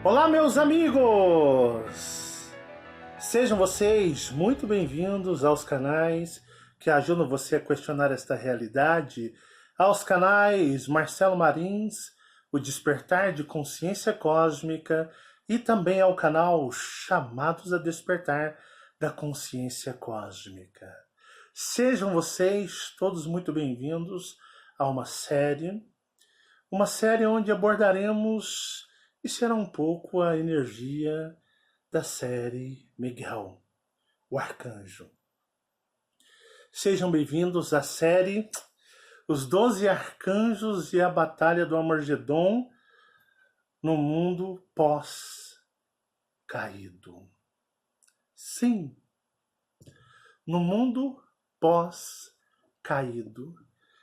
Olá, meus amigos! Sejam vocês muito bem-vindos aos canais que ajudam você a questionar esta realidade, aos canais Marcelo Marins, o Despertar de Consciência Cósmica, e também ao canal Chamados a Despertar da Consciência Cósmica. Sejam vocês todos muito bem-vindos a uma série onde abordaremos e será um pouco a energia da série Miguel, o Arcanjo. Sejam bem-vindos à série Os 12 Arcanjos e a Batalha do Armagedon no mundo pós-caído. Sim, no mundo pós-caído.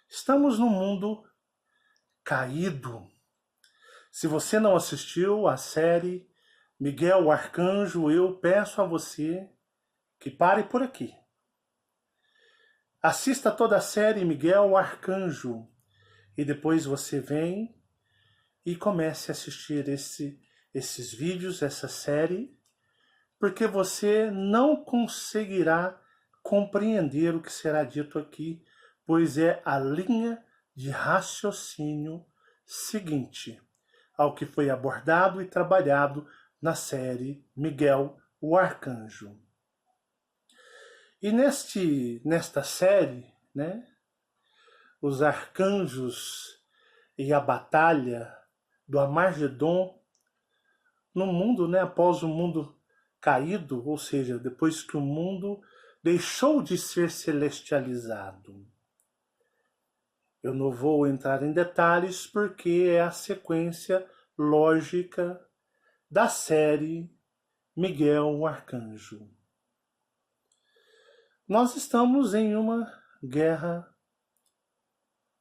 Estamos no mundo caído. Se você não assistiu à série Miguel o Arcanjo, eu peço a você que pare por aqui. Assista toda a série Miguel o Arcanjo e depois você vem e comece a assistir esses vídeos, essa série, porque você não conseguirá compreender o que será dito aqui, pois é a linha de raciocínio seguinte ao que foi abordado e trabalhado na série Miguel o Arcanjo. E nesta série, os arcanjos e a batalha do Armagedon no mundo, após o mundo caído, ou seja, depois que o mundo deixou de ser celestializado. Eu não vou entrar em detalhes porque é a sequência lógica da série Miguel o Arcanjo. Nós estamos em uma guerra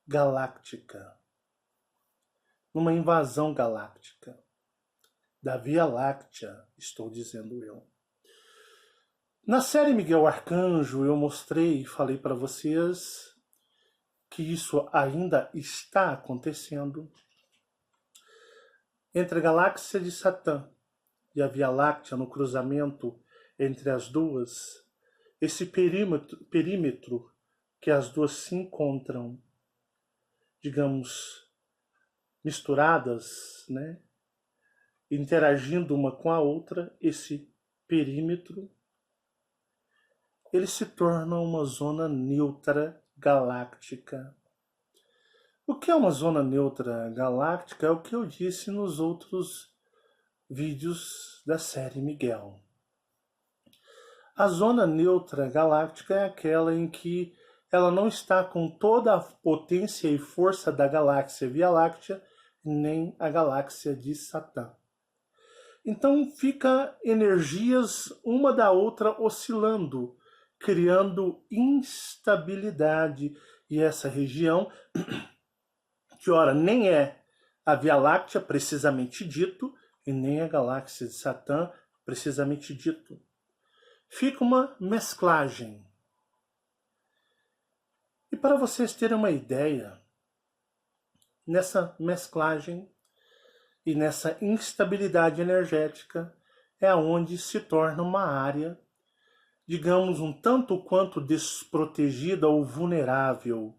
galáctica, numa invasão galáctica, da Via Láctea, estou dizendo eu. Na série Miguel o Arcanjo eu mostrei e falei para vocês que isso ainda está acontecendo entre a galáxia de Satã e a Via Láctea, no cruzamento entre as duas, esse perímetro que as duas se encontram, digamos, misturadas, interagindo uma com a outra, esse perímetro, ele se torna uma zona neutra galáctica. O que é uma zona neutra galáctica é o que eu disse nos outros vídeos da série Miguel. A zona neutra galáctica é aquela em que ela não está com toda a potência e força da galáxia Via Láctea, nem a galáxia de Satã. Então fica energias uma da outra oscilando, criando instabilidade, e essa região, que ora nem é a Via Láctea precisamente dito, e nem a galáxia de Satã precisamente dito. Fica uma mesclagem. E para vocês terem uma ideia, nessa mesclagem e nessa instabilidade energética é onde se torna uma área, digamos, um tanto quanto desprotegida ou vulnerável,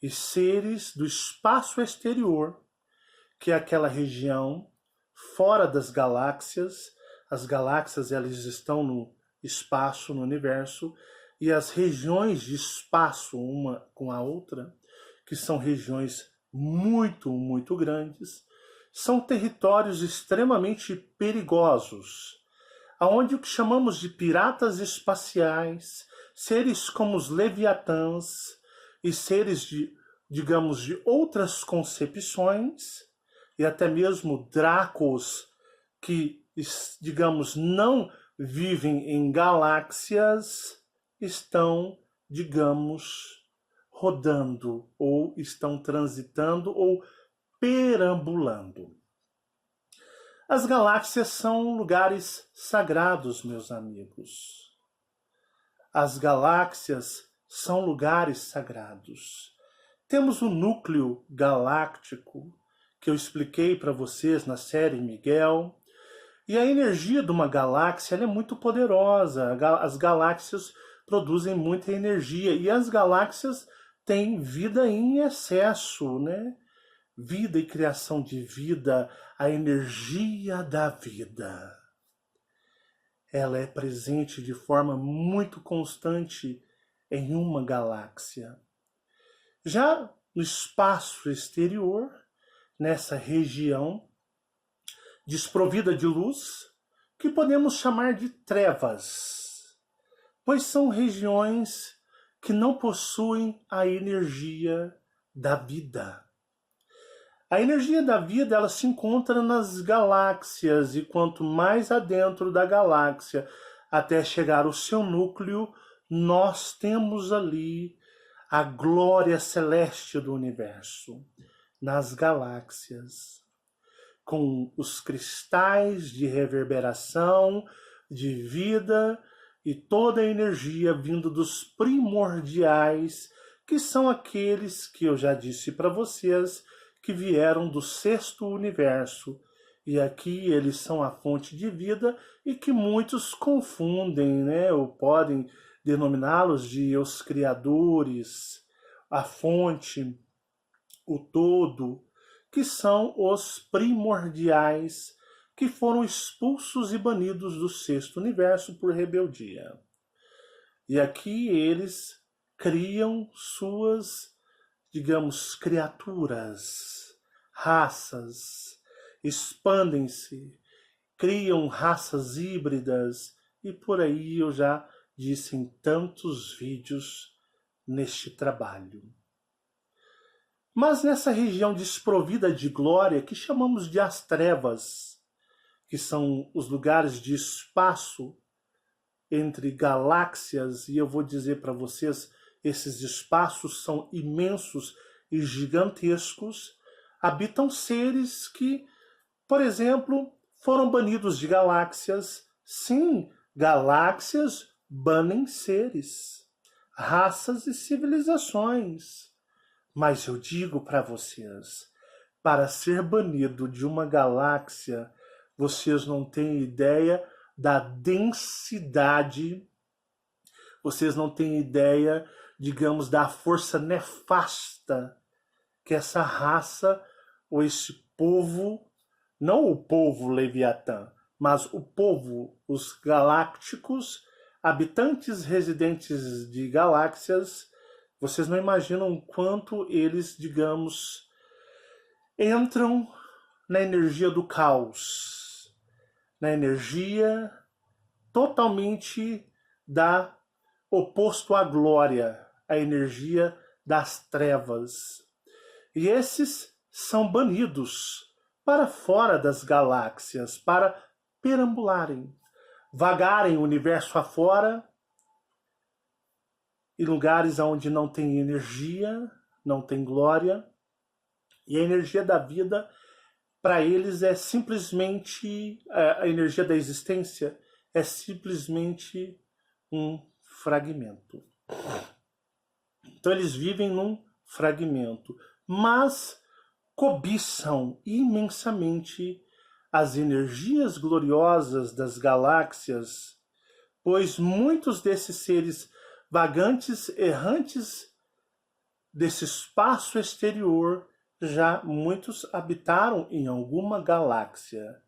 e seres do espaço exterior, que é aquela região fora das galáxias. As galáxias, elas estão no espaço, no universo, e as regiões de espaço uma com a outra, que são regiões muito, muito grandes, são territórios extremamente perigosos, aonde o que chamamos de piratas espaciais, seres como os leviatãs e seres digamos, de outras concepções, e até mesmo Dracos, que, digamos, não vivem em galáxias, estão, digamos, rodando, ou estão transitando, ou perambulando. As galáxias são lugares sagrados, meus amigos. As galáxias são lugares sagrados. Temos o núcleo galáctico, que eu expliquei para vocês na série Miguel, E a energia de uma galáxia ela é muito poderosa. As galáxias produzem muita energia e as galáxias têm vida em excesso, né? Vida e criação de vida, a energia da vida. Ela é presente de forma muito constante em uma galáxia. Já no espaço exterior, nessa região desprovida de luz, que podemos chamar de trevas, pois são regiões que não possuem a energia da vida. A energia da vida ela se encontra nas galáxias e quanto mais adentro da galáxia até chegar ao seu núcleo, nós temos ali a glória celeste do universo, nas galáxias, com os cristais de reverberação, de vida e toda a energia vindo dos primordiais, que são aqueles que eu já disse para vocês, que vieram do sexto universo. E aqui eles são a fonte de vida e que muitos confundem, né? Ou podem denominá-los de os criadores, a fonte, o todo, que são os primordiais que foram expulsos e banidos do sexto universo por rebeldia. E aqui eles criam suas, digamos, criaturas, raças, expandem-se, criam raças híbridas e por aí eu já disse em tantos vídeos neste trabalho. Mas nessa região desprovida de glória, que chamamos de as trevas, que são os lugares de espaço entre galáxias, e eu vou dizer para vocês, esses espaços são imensos e gigantescos, habitam seres que, por exemplo, foram banidos de galáxias. Sim, galáxias banem seres, raças e civilizações. Mas eu digo para vocês, para ser banido de uma galáxia, vocês não têm ideia da densidade, vocês não têm ideia, digamos, da força nefasta que essa raça ou esse povo, não o povo Leviatã, mas o povo, os galácticos, habitantes residentes de galáxias, vocês não imaginam quanto eles, digamos, entram na energia do caos, na energia totalmente da oposto à glória, a energia das trevas. E esses são banidos para fora das galáxias, para perambularem, vagarem o universo afora, em lugares onde não tem energia, não tem glória, e a energia da vida, para eles, é simplesmente, a energia da existência é simplesmente um fragmento. Então eles vivem num fragmento, mas cobiçam imensamente as energias gloriosas das galáxias, pois muitos desses seres vagantes, errantes desse espaço exterior, já muitos habitaram em alguma galáxia,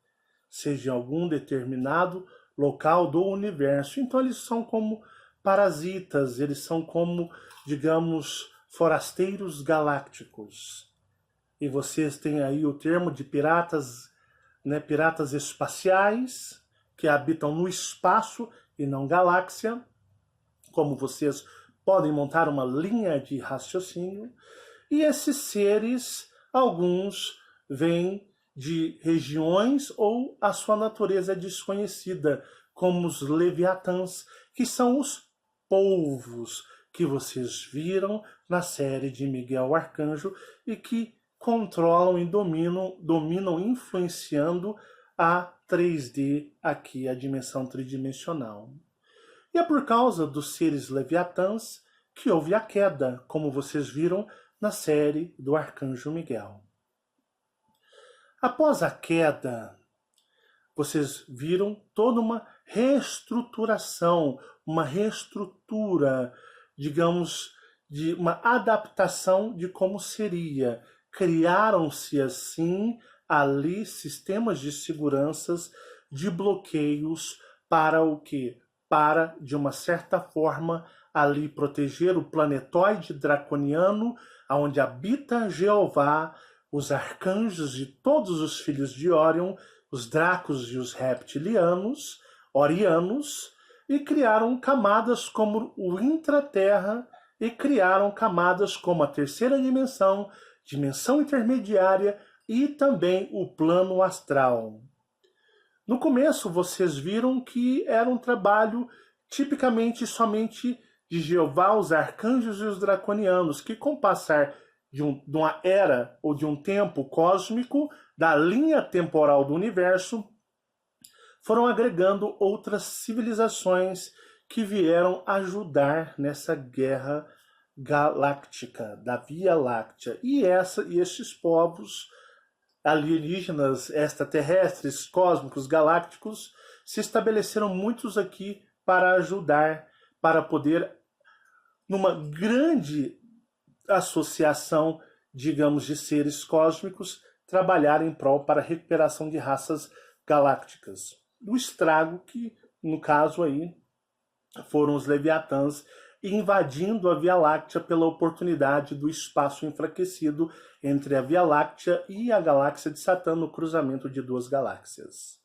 seja em algum determinado local do universo. Então eles são como parasitas, eles são como, digamos, forasteiros galácticos. E vocês têm aí o termo de piratas, né, piratas espaciais, que habitam no espaço e não galáxia. Como vocês podem montar uma linha de raciocínio. E esses seres, alguns vêm de regiões ou a sua natureza é desconhecida, como os leviatãs, que são os polvos que vocês viram na série de Miguel Arcanjo e que controlam e dominam influenciando a 3D, aqui a dimensão tridimensional. E é por causa dos seres leviatãs que houve a queda, como vocês viram na série do Arcanjo Miguel. Após a queda, vocês viram toda uma reestruturação, uma reestrutura, digamos, de uma adaptação de como seria. Criaram-se assim ali sistemas de seguranças, de bloqueios para o quê? Para, de uma certa forma, ali proteger o planetoide draconiano, onde habita Jeová, os arcanjos e todos os filhos de Orion, os dracos e os reptilianos, orianos, e criaram camadas como o intraterra, e criaram camadas como a terceira dimensão, dimensão intermediária e também o plano astral. No começo vocês viram que era um trabalho tipicamente somente de Jeová, os arcanjos e os draconianos, que com o passar de uma era ou de um tempo cósmico, da linha temporal do universo, foram agregando outras civilizações que vieram ajudar nessa guerra galáctica, da Via Láctea. E esses povos alienígenas, extraterrestres, cósmicos, galácticos, se estabeleceram muitos aqui para ajudar, para poder, numa grande associação, digamos, de seres cósmicos, trabalhar em prol para a recuperação de raças galácticas. O estrago que, no caso aí, foram os Leviatãs invadindo a Via Láctea pela oportunidade do espaço enfraquecido entre a Via Láctea e a galáxia de Satã, no cruzamento de duas galáxias.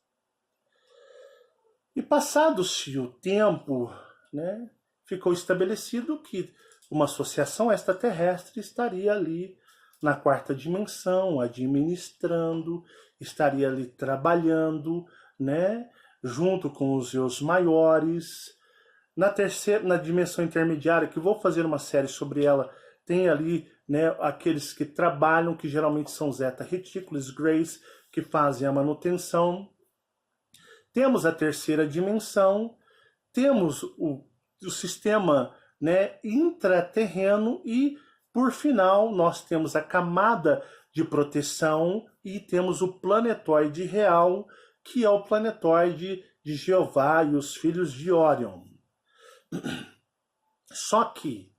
E passado-se o tempo, né, ficou estabelecido que uma associação extraterrestre estaria ali na quarta dimensão, administrando, estaria ali trabalhando, né, junto com os seus maiores. Na dimensão intermediária, que vou fazer uma série sobre ela, tem ali, né, aqueles que trabalham, que geralmente são Zeta Retículos, Greys, que fazem a manutenção. Temos a terceira dimensão, temos o sistema, né, intraterreno e, por final, nós temos a camada de proteção e temos o planetoide real, que é o planetoide de Jeová e os filhos de Orion. Só que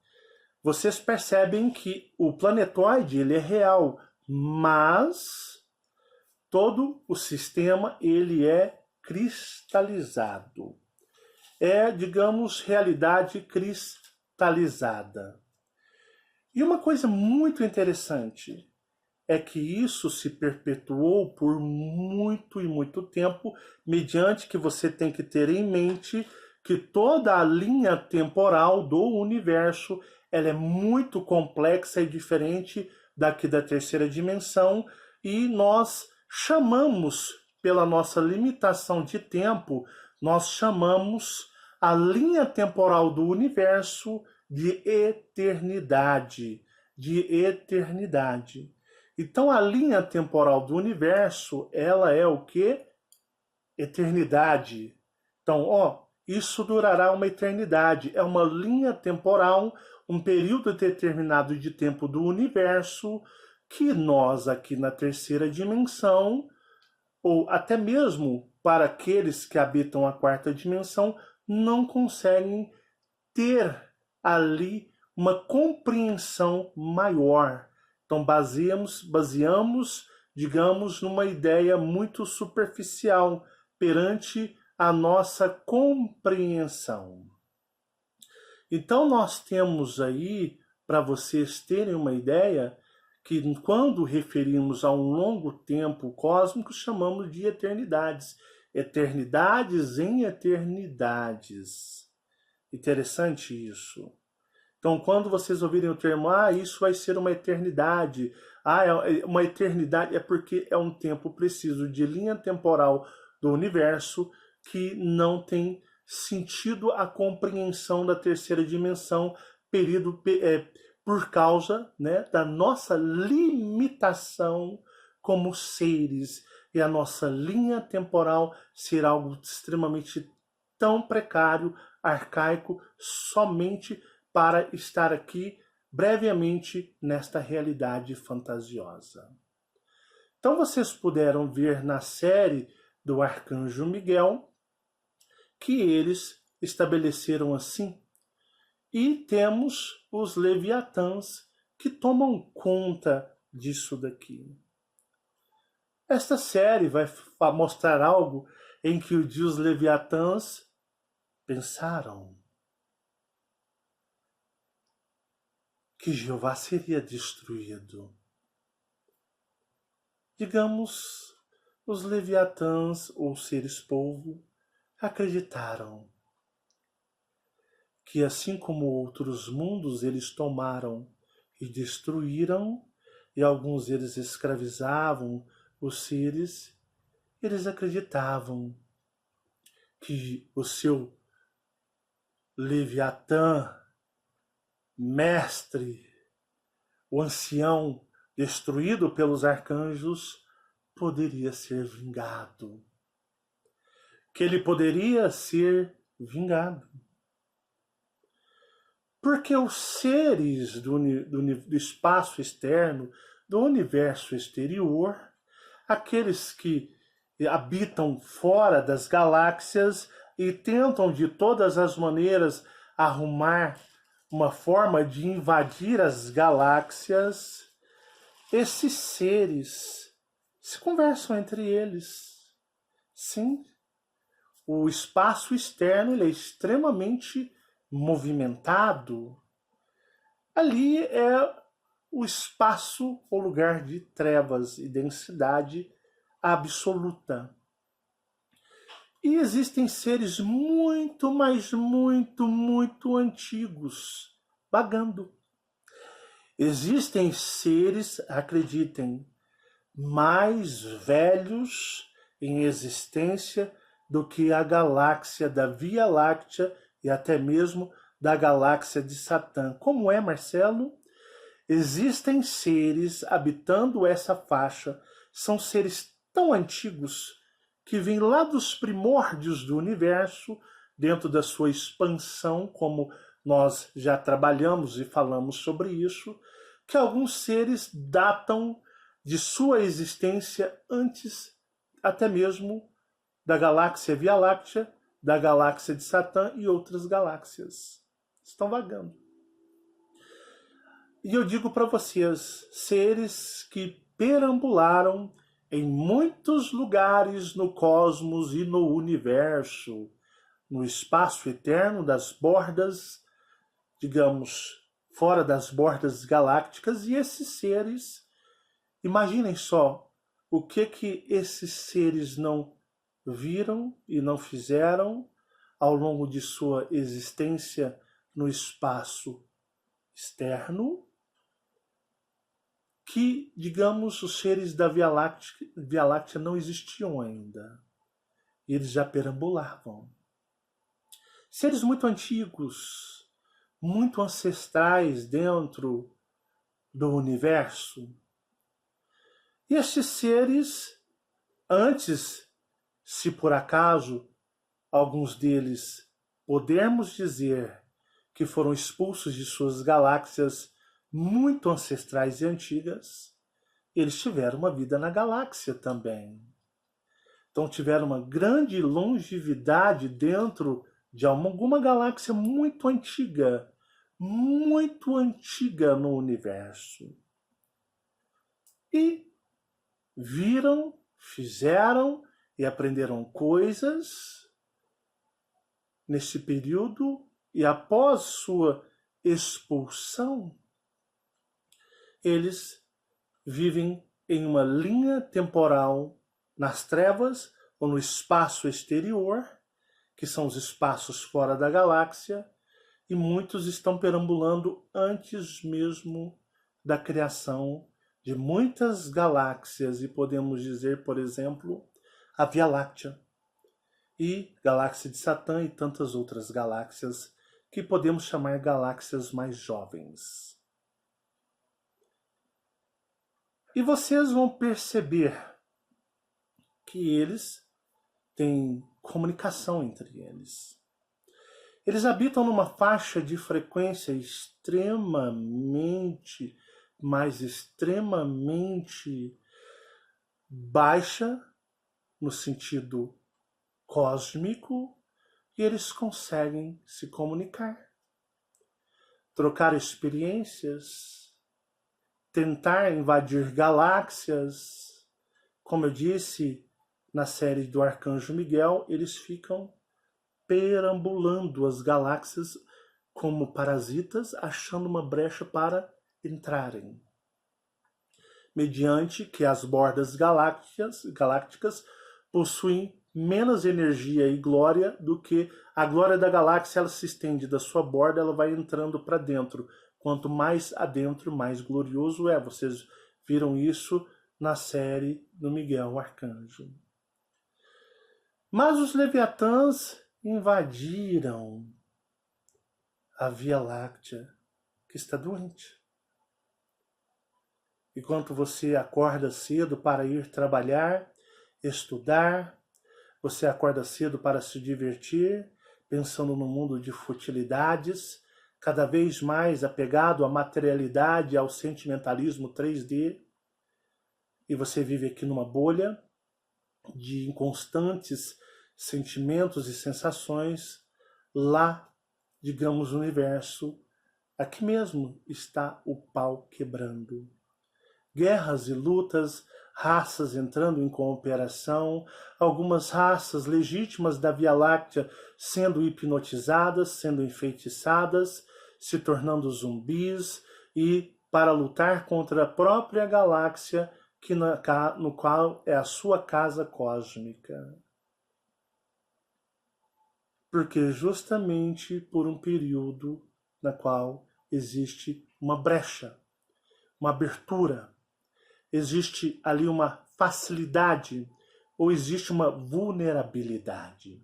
vocês percebem que o planetoide ele é real, mas todo o sistema ele é cristalizado. É, digamos, realidade cristalizada. E uma coisa muito interessante é que isso se perpetuou por muito e muito tempo, mediante que você tem que ter em mente que toda a linha temporal do universo ela é muito complexa e diferente daqui da terceira dimensão, e nós chamamos, pela nossa limitação de tempo, nós chamamos a linha temporal do universo de eternidade, de eternidade. Então a linha temporal do universo, ela é o quê? Eternidade. Então, isso durará uma eternidade. É uma linha temporal, um período determinado de tempo do universo que nós aqui na terceira dimensão, ou até mesmo para aqueles que habitam a quarta dimensão, não conseguem ter ali uma compreensão maior. Então baseamos, digamos, numa ideia muito superficial perante a nossa compreensão. Então nós temos aí, para vocês terem uma ideia, que quando referimos a um longo tempo cósmico, chamamos de eternidades. Eternidades em eternidades. Interessante isso. Então, quando vocês ouvirem o termo, isso vai ser uma eternidade. Uma eternidade é porque é um tempo preciso de linha temporal do universo que não tem sentido a compreensão da terceira dimensão por causa, né, da nossa limitação como seres. E a nossa linha temporal ser algo extremamente tão precário, arcaico, somente para estar aqui brevemente nesta realidade fantasiosa. Então vocês puderam ver na série do arcanjo Miguel, que eles estabeleceram assim. E temos os leviatãs que tomam conta disso daqui. Esta série vai mostrar algo em que os leviatãs pensaram que Jeová seria destruído. Digamos, os leviatãs ou seres polvo acreditaram que assim como outros mundos eles tomaram e destruíram, e alguns deles escravizavam os seres, eles acreditavam que o seu Leviatã, mestre, o ancião destruído pelos arcanjos, poderia ser vingado. Que ele poderia ser vingado. Porque os seres do espaço externo, do universo exterior, aqueles que habitam fora das galáxias e tentam de todas as maneiras arrumar uma forma de invadir as galáxias, esses seres se conversam entre eles. Sim, o espaço externo ele é extremamente movimentado. Ali é o espaço ou lugar de trevas e densidade absoluta. E existem seres muito, mas muito antigos vagando. Existem seres, acreditem, mais velhos em existência do que a galáxia da Via Láctea e até mesmo da galáxia de Satã. Como é, Marcelo? Existem seres habitando essa faixa, são seres tão antigos que vêm lá dos primórdios do universo, dentro da sua expansão, como nós já trabalhamos e falamos sobre isso, que alguns seres datam de sua existência antes até mesmo da galáxia Via Láctea, da galáxia de Satã e outras galáxias. Estão vagando. E eu digo para vocês, seres que perambularam em muitos lugares no cosmos e no universo, no espaço eterno das bordas, digamos, fora das bordas galácticas, e esses seres, imaginem só o que esses seres não viram e não fizeram ao longo de sua existência no espaço externo, que, digamos, os seres da Via Láctea não existiam ainda. Eles já perambulavam. Seres muito antigos, muito ancestrais dentro do universo. E estes seres, antes, se por acaso alguns deles podermos dizer que foram expulsos de suas galáxias muito ancestrais e antigas, eles tiveram uma vida na galáxia também. Então tiveram uma grande longevidade dentro de alguma galáxia muito antiga no universo. E viram, fizeram e aprenderam coisas nesse período, e após sua expulsão, eles vivem em uma linha temporal nas trevas ou no espaço exterior, que são os espaços fora da galáxia, e muitos estão perambulando antes mesmo da criação de muitas galáxias, e podemos dizer, por exemplo, a Via Láctea e galáxia de Satã e tantas outras galáxias que podemos chamar galáxias mais jovens. E vocês vão perceber que eles têm comunicação entre eles. Eles habitam numa faixa de frequência extremamente baixa, no sentido cósmico e eles conseguem se comunicar, trocar experiências, tentar invadir galáxias. Como eu disse na série do Arcanjo Miguel, eles ficam perambulando as galáxias como parasitas, achando uma brecha para entrarem. Mediante que as bordas galácticas possuem menos energia e glória do que a glória da galáxia. Ela se estende da sua borda, ela vai entrando para dentro. Quanto mais adentro, mais glorioso é. Vocês viram isso na série do Miguel Arcanjo. Mas os Leviatãs invadiram a Via Láctea, que está doente. Enquanto você acorda cedo para ir trabalhar, estudar, você acorda cedo para se divertir, pensando no mundo de futilidades, cada vez mais apegado à materialidade, ao sentimentalismo 3D, e você vive aqui numa bolha de inconstantes sentimentos e sensações. Lá, digamos, no universo, aqui mesmo está o pau quebrando. Guerras e lutas, raças entrando em cooperação, algumas raças legítimas da Via Láctea sendo hipnotizadas, sendo enfeitiçadas, se tornando zumbis, e para lutar contra a própria galáxia, no qual é a sua casa cósmica. Porque justamente por um período na qual existe uma brecha, uma abertura, existe ali uma facilidade ou existe uma vulnerabilidade.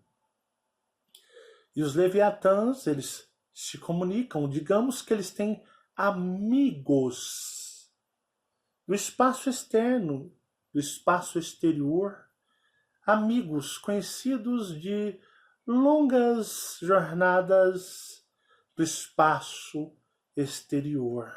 E os Leviatãs, eles se comunicam, digamos que eles têm amigos do espaço externo, do espaço exterior, amigos conhecidos de longas jornadas do espaço exterior.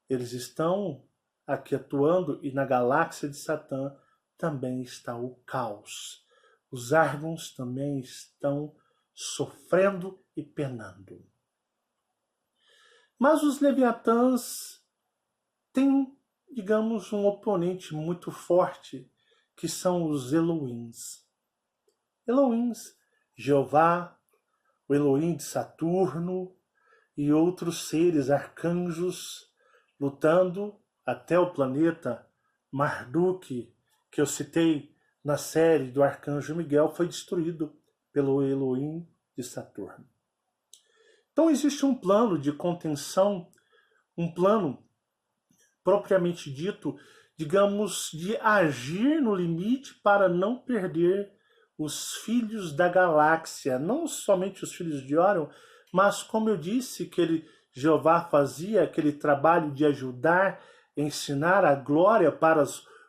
Eles estão aqui atuando, e na galáxia de Satã também está o caos. Os Argons também estão sofrendo e penando. Mas os Leviatãs têm, digamos, um oponente muito forte, que são os Elohims. Elohims, Jeová, o Elohim de Saturno e outros seres arcanjos lutando até o planeta Marduk, que eu citei na série do Arcanjo Miguel, foi destruído pelo Elohim de Saturno. Então existe um plano de contenção, um plano propriamente dito, digamos, de agir no limite para não perder os filhos da galáxia, não somente os filhos de Órion, mas, como eu disse, que Jeová fazia aquele trabalho de ajudar, ensinar a glória para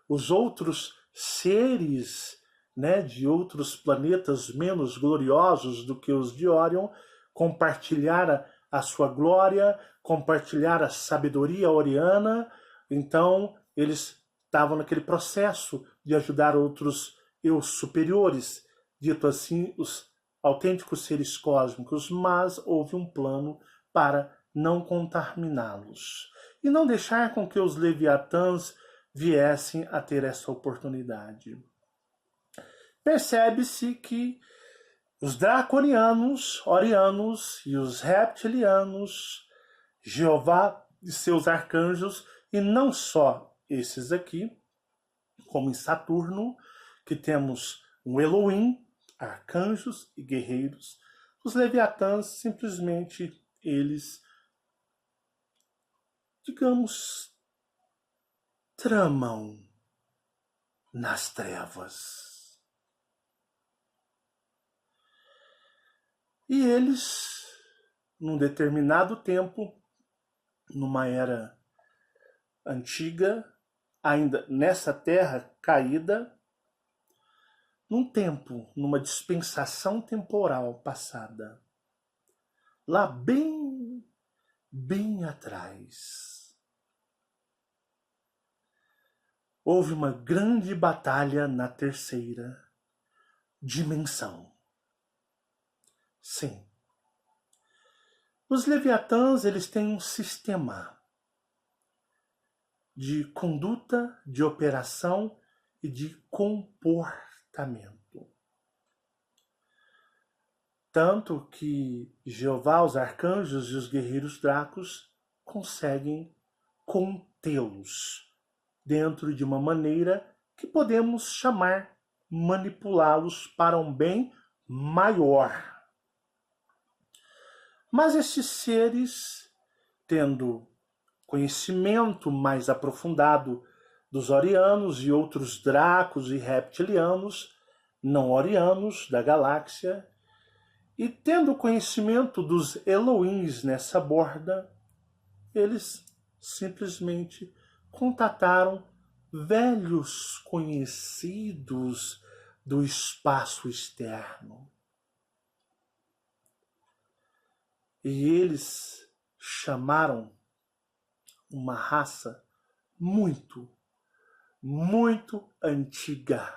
os outros seres, né, de outros planetas menos gloriosos do que os de Órion, compartilhar a sua glória, compartilhar a sabedoria oriana. Então, eles estavam naquele processo de ajudar outros eus superiores, dito assim, os autênticos seres cósmicos, mas houve um plano para não contaminá-los e não deixar com que os Leviatãs viessem a ter essa oportunidade. Percebe-se que os draconianos, orianos e os reptilianos, Jeová e seus arcanjos, e não só esses aqui, como em Saturno, que temos um Elohim, arcanjos e guerreiros, os Leviatãs simplesmente eles, digamos, tramam nas trevas. E eles, num determinado tempo, numa era antiga, ainda nessa terra caída, num tempo, numa dispensação temporal passada, lá bem atrás, houve uma grande batalha na terceira dimensão. Sim. Os Leviatãs, eles têm um sistema de conduta, de operação e de comportamento. Tanto que Jeová, os arcanjos e os guerreiros dracos conseguem contê-los dentro de uma maneira que podemos chamar manipulá-los para um bem maior. Mas esses seres, tendo conhecimento mais aprofundado dos Orianos e outros dracos e reptilianos, não Orianos da galáxia, e tendo conhecimento dos Elohims nessa borda, eles simplesmente contataram velhos conhecidos do espaço externo. E eles chamaram uma raça muito, muito antiga,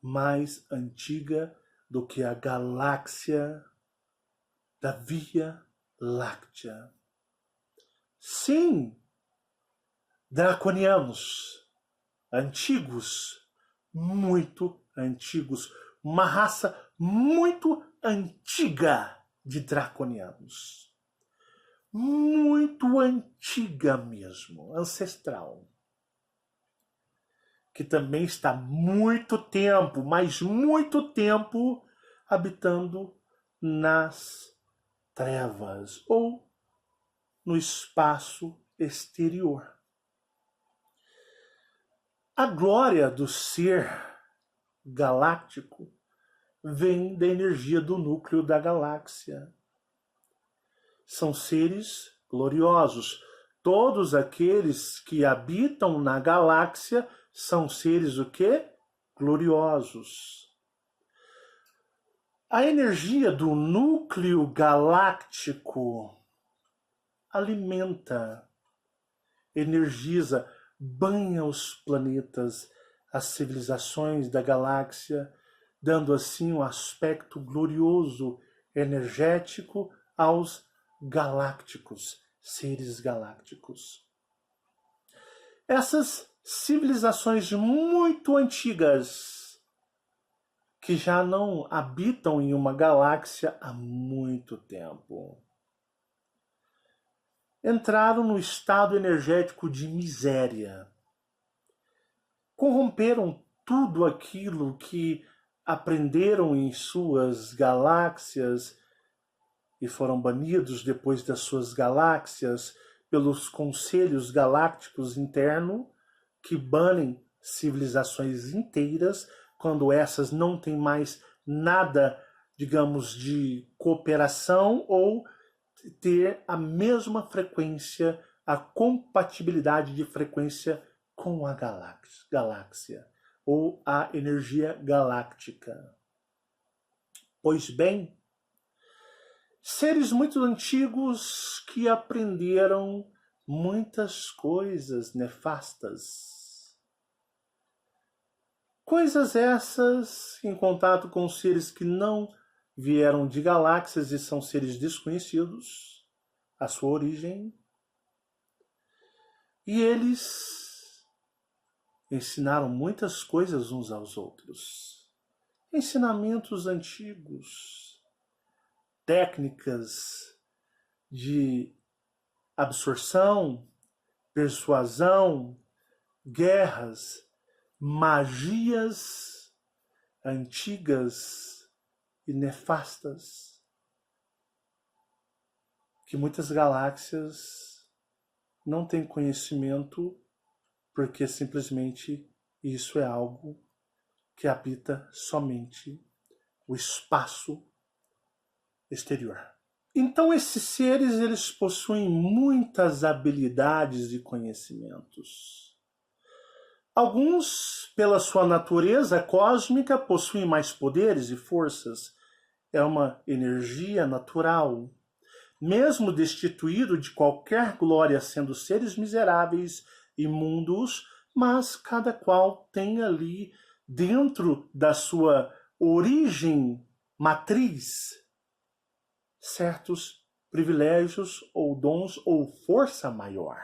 mais antiga do que a galáxia da Via Láctea. Sim, draconianos, antigos, muito antigos, uma raça muito antiga de draconianos. Muito antiga mesmo, ancestral. Que também está muito tempo, mas muito tempo, habitando nas trevas ou no espaço exterior. A glória do ser galáctico vem da energia do núcleo da galáxia. São seres gloriosos. Todos aqueles que habitam na galáxia são seres o quê? Gloriosos. A energia do núcleo galáctico alimenta, energiza, banha os planetas, as civilizações da galáxia, dando assim um aspecto glorioso, energético aos galácticos, seres galácticos. Essas civilizações muito antigas, que já não habitam em uma galáxia há muito tempo, entraram no estado energético de miséria. Corromperam tudo aquilo que aprenderam em suas galáxias e foram banidos depois das suas galáxias pelos conselhos galácticos internos que banem civilizações inteiras quando essas não têm mais nada, digamos, de cooperação ou ter a mesma frequência, a compatibilidade de frequência com a galáxia ou a energia galáctica. Pois bem, seres muito antigos que aprenderam muitas coisas nefastas. Coisas essas em contato com seres que não vieram de galáxias e são seres desconhecidos, a sua origem. E eles ensinaram muitas coisas uns aos outros. Ensinamentos antigos, técnicas de absorção, persuasão, guerras, magias antigas e nefastas que muitas galáxias não têm conhecimento porque simplesmente isso é algo que habita somente o espaço exterior. Então esses seres, eles possuem muitas habilidades e conhecimentos. Alguns, pela sua natureza cósmica, possuem mais poderes e forças. É uma energia natural. Mesmo destituído de qualquer glória, sendo seres miseráveis, imundos, mas cada qual tem ali, dentro da sua origem matriz, certos privilégios ou dons ou força maior.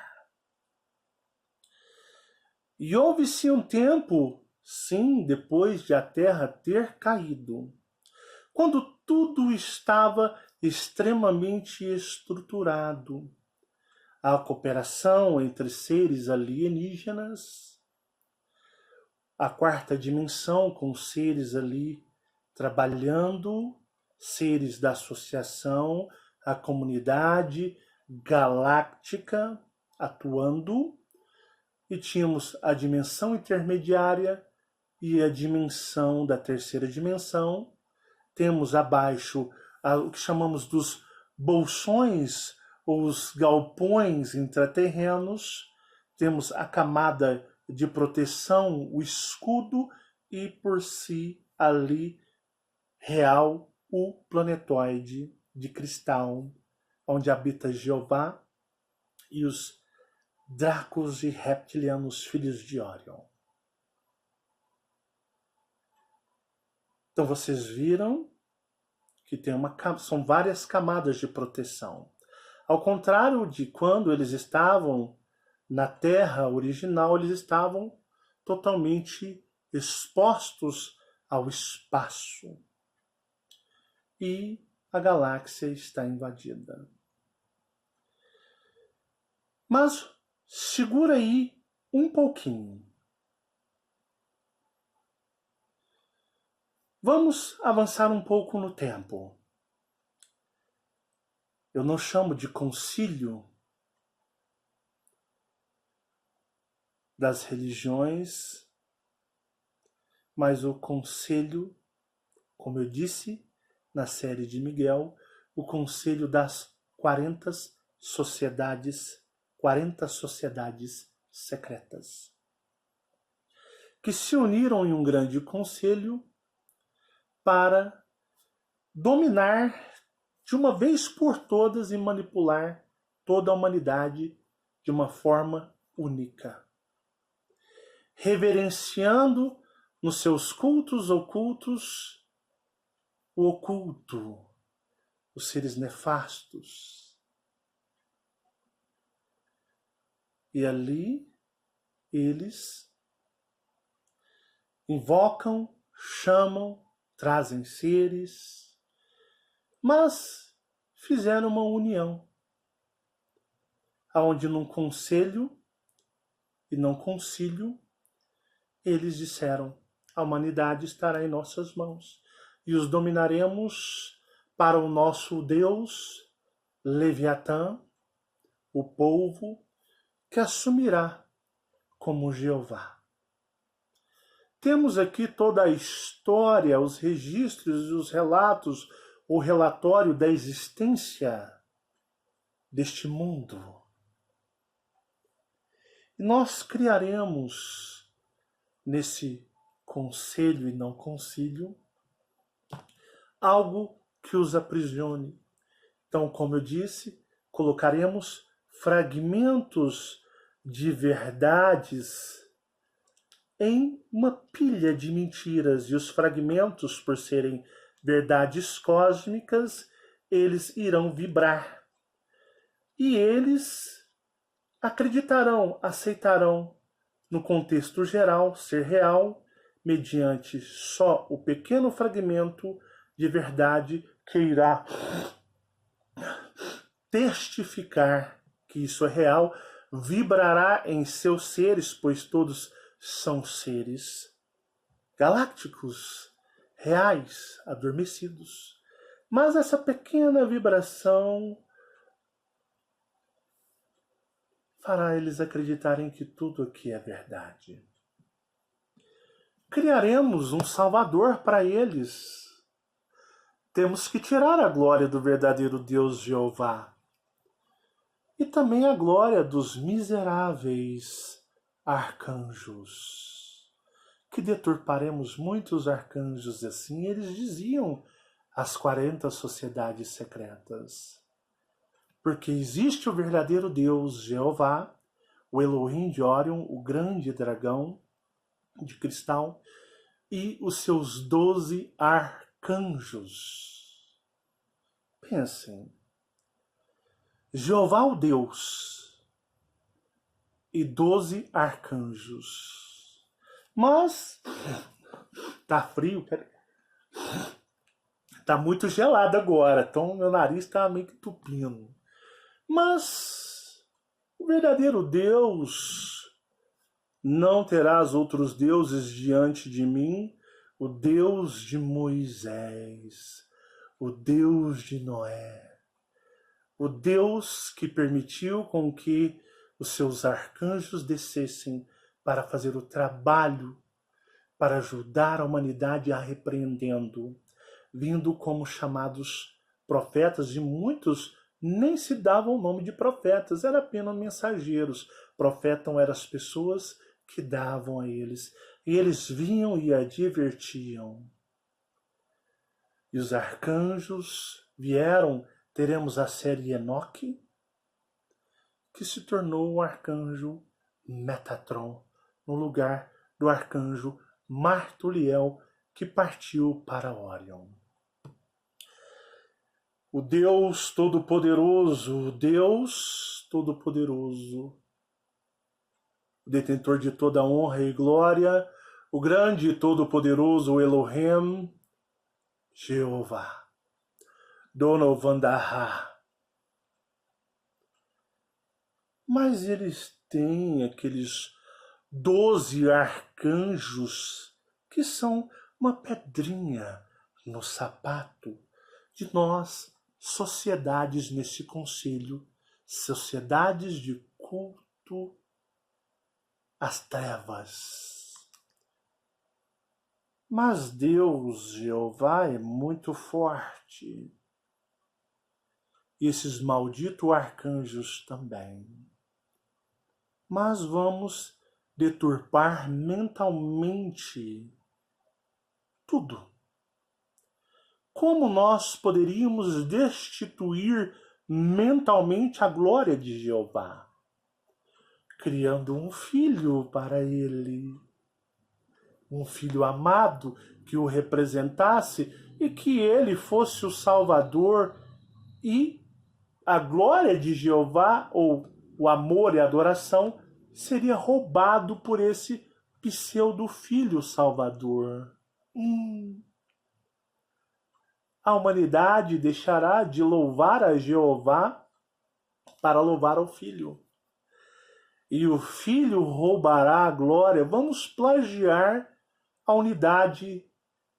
E houve-se um tempo, sim, depois de a terra ter caído, quando tudo estava extremamente estruturado. A cooperação entre seres alienígenas, a quarta dimensão com seres ali trabalhando, seres da associação, a comunidade galáctica atuando, e tínhamos a dimensão intermediária e a dimensão da terceira dimensão. Temos abaixo o que chamamos dos bolsões, ou os galpões intraterrenos. Temos a camada de proteção, o escudo, e por si ali real o planetoide de cristal, onde habita Jeová e os Dracos e reptilianos filhos de Orion. Então vocês viram que são várias camadas de proteção. Ao contrário de quando eles estavam na Terra original, eles estavam totalmente expostos ao espaço. E a galáxia está invadida. Mas segura aí um pouquinho. Vamos avançar um pouco no tempo. Eu não chamo de concílio das religiões, mas o conselho, como eu disse na série de Miguel, o conselho das 40 sociedades secretas, que se uniram em um grande conselho para dominar de uma vez por todas e manipular toda a humanidade de uma forma única, reverenciando nos seus cultos ocultos o oculto, os seres nefastos. E ali eles invocam, chamam, trazem seres, mas fizeram uma união, onde num conselho e não concílio, eles disseram: a humanidade estará em nossas mãos e os dominaremos para o nosso Deus Leviatã, o povo que assumirá como Jeová. Temos aqui toda a história, os registros e os relatos, o relatório da existência deste mundo. E nós criaremos nesse conselho e não concílio algo que os aprisione. Então, como eu disse, colocaremos fragmentos de verdades em uma pilha de mentiras, e os fragmentos, por serem verdades cósmicas, eles irão vibrar. E eles acreditarão, aceitarão, no contexto geral, ser real, mediante só o pequeno fragmento de verdade que irá testificar que isso é real, vibrará em seus seres, pois todos são seres galácticos, reais, adormecidos. Mas essa pequena vibração fará eles acreditarem que tudo aqui é verdade. Criaremos um salvador para eles. Temos que tirar a glória do verdadeiro Deus Jeová e também a glória dos miseráveis arcanjos, que deturparemos muitos arcanjos assim, eles diziam as 40 sociedades secretas. Porque existe o verdadeiro Deus Jeová, o Elohim de Órion, o grande dragão de cristal, e os seus 12 arcanjos. Pensem, Jeová o Deus e 12 arcanjos. Mas tá frio, peraí. Tá muito gelado agora, então meu nariz tá meio que entupindo. Mas o verdadeiro Deus não terás outros deuses diante de mim, o Deus de Moisés, o Deus de Noé, o Deus que permitiu com que os seus arcanjos descessem para fazer o trabalho, para ajudar a humanidade a repreendendo, vindo como chamados profetas, e muitos nem se davam o nome de profetas, eram apenas mensageiros. Profetam eram as pessoas que davam a eles, e eles vinham e advertiam. E os arcanjos vieram, teremos a série Enoque, que se tornou o arcanjo Metatron, no lugar do arcanjo Martuliel, que partiu para Órion. O Deus Todo-Poderoso, o Deus Todo-Poderoso, o detentor de toda honra e glória, o grande e todo-poderoso Elohim, Jeová, Dono Vandaha. Mas eles têm aqueles 12 arcanjos que são uma pedrinha no sapato de nós, sociedades nesse conselho, sociedades de culto às trevas. Mas Deus, Jeová, é muito forte. E esses malditos arcanjos também. Mas vamos deturpar mentalmente tudo. Como nós poderíamos destituir mentalmente a glória de Jeová? Criando um filho para ele, um filho amado que o representasse e que ele fosse o Salvador, e a glória de Jeová, ou o amor e a adoração, seria roubado por esse pseudo-filho salvador. A humanidade deixará de louvar a Jeová para louvar ao Filho. E o Filho roubará a glória. Vamos plagiar a unidade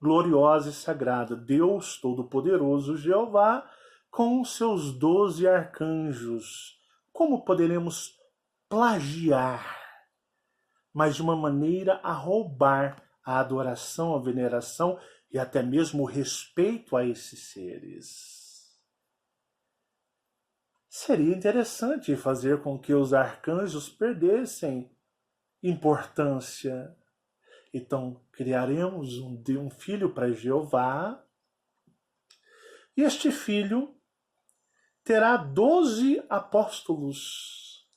gloriosa e sagrada. Deus Todo-Poderoso, Jeová, com seus 12 arcanjos. Como poderemos plagiar, mas de uma maneira a roubar a adoração, a veneração e até mesmo o respeito a esses seres? Seria interessante fazer com que os arcanjos perdessem importância. Então, criaremos um filho para Jeová, e este filho terá 12 apóstolos,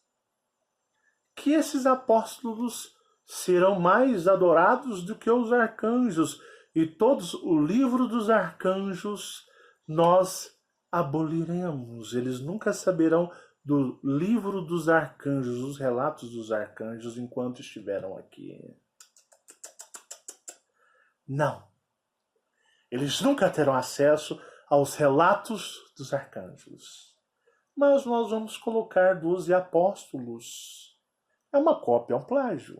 que esses apóstolos serão mais adorados do que os arcanjos, e todos o livro dos arcanjos nós aboliremos. Eles nunca saberão do livro dos arcanjos, os relatos dos arcanjos, enquanto estiveram aqui. Não. Eles nunca terão acesso aos relatos dos arcanjos. Mas nós vamos colocar 12 apóstolos. É uma cópia, é um plágio.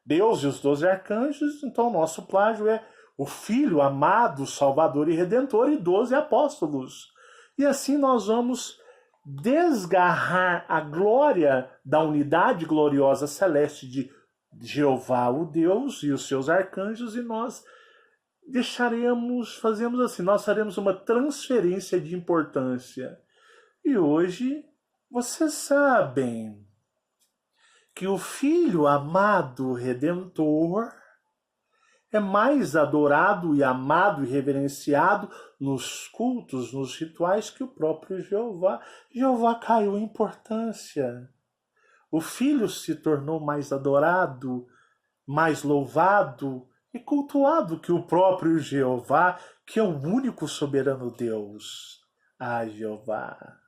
Deus e os 12 arcanjos, então o nosso plágio é o Filho amado, Salvador e Redentor, e 12 apóstolos. E assim nós vamos desgarrar a glória da unidade gloriosa celeste de Jeová, o Deus, e os seus arcanjos, e nós fazemos assim, nós faremos uma transferência de importância. E hoje, vocês sabem que o Filho amado Redentor é mais adorado e amado e reverenciado nos cultos, nos rituais, que o próprio Jeová. Jeová caiu em importância. O Filho se tornou mais adorado, mais louvado e cultuado que o próprio Jeová, que é o único soberano Deus. Ah, Jeová!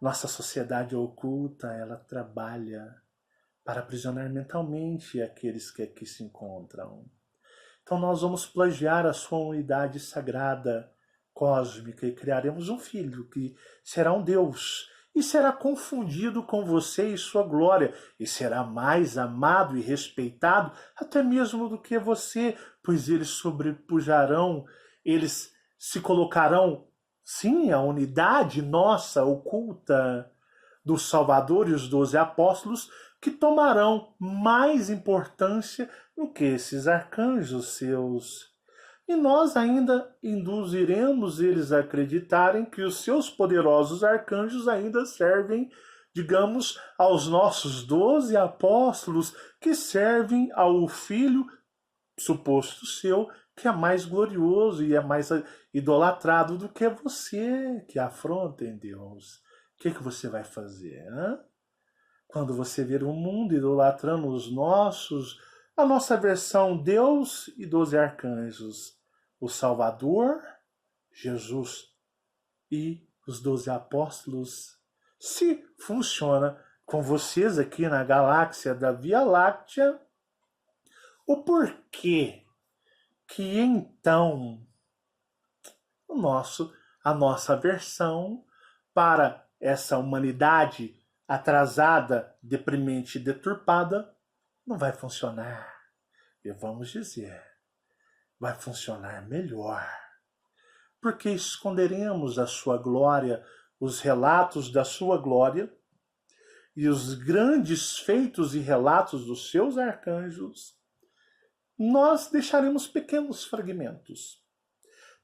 Nossa sociedade oculta, ela trabalha para aprisionar mentalmente aqueles que aqui se encontram. Então nós vamos plagiar a sua unidade sagrada, cósmica, e criaremos um filho que será um Deus e será confundido com você e sua glória, e será mais amado e respeitado até mesmo do que você, pois eles sobrepujarão, eles se colocarão, sim, a unidade nossa oculta do Salvador e os 12 apóstolos, que tomarão mais importância do que esses arcanjos seus. E nós ainda induziremos eles a acreditarem que os seus poderosos arcanjos ainda servem, digamos, aos nossos 12 apóstolos, que servem ao Filho suposto seu, que é mais glorioso e é mais idolatrado do que você, que afronta em Deus. O que você vai fazer? Hein? Quando você ver o mundo idolatrando a nossa versão Deus e 12 arcanjos, o Salvador, Jesus e os 12 apóstolos, se funciona com vocês aqui na galáxia da Via Láctea, o porquê que então a nossa versão para essa humanidade atrasada, deprimente e deturpada não vai funcionar. E vamos dizer, vai funcionar melhor. Porque esconderemos a sua glória, os relatos da sua glória e os grandes feitos e relatos dos seus arcanjos. Nós deixaremos pequenos fragmentos,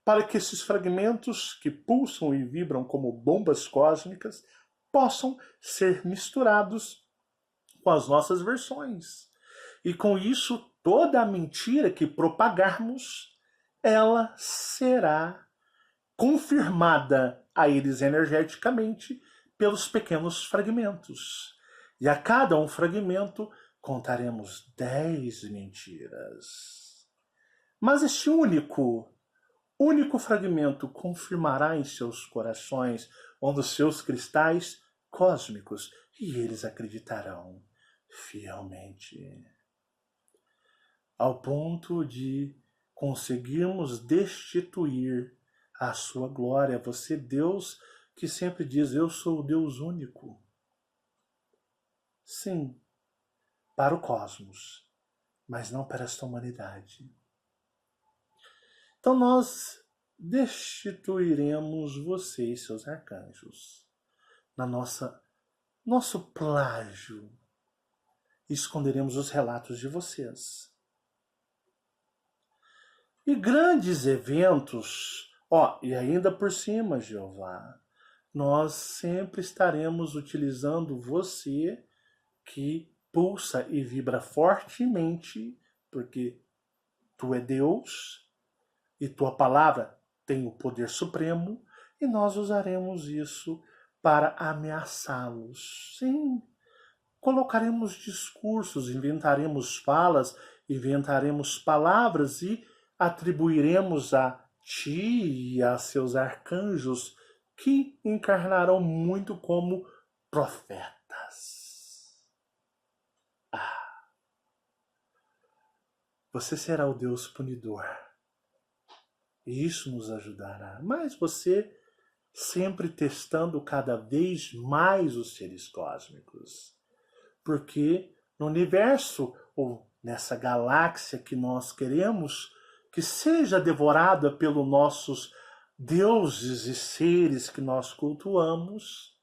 para que esses fragmentos que pulsam e vibram como bombas cósmicas possam ser misturados com as nossas versões. E com isso, toda a mentira que propagarmos, ela será confirmada a eles energeticamente pelos pequenos fragmentos. E a cada um fragmento contaremos 10 mentiras. Mas este único fragmento confirmará em seus corações, onde os seus cristais cósmicos, e eles acreditarão fielmente. Ao ponto de conseguirmos destituir a sua glória, você, Deus, que sempre diz, eu sou o Deus único. Sim, para o cosmos, mas não para esta humanidade. Então nós destituiremos você e seus arcanjos na nosso plágio e esconderemos os relatos de vocês. E grandes eventos, e ainda por cima, Jeová, nós sempre estaremos utilizando você que pulsa e vibra fortemente, porque tu é Deus e tua palavra tem o poder supremo, e nós usaremos isso para ameaçá-los. Sim, colocaremos discursos, inventaremos falas, inventaremos palavras e atribuiremos a ti e a seus arcanjos, que encarnarão muito como profetas. Você será o Deus punidor. E isso nos ajudará. Mas você sempre testando cada vez mais os seres cósmicos. Porque no universo, ou nessa galáxia que nós queremos que seja devorada pelos nossos deuses e seres que nós cultuamos,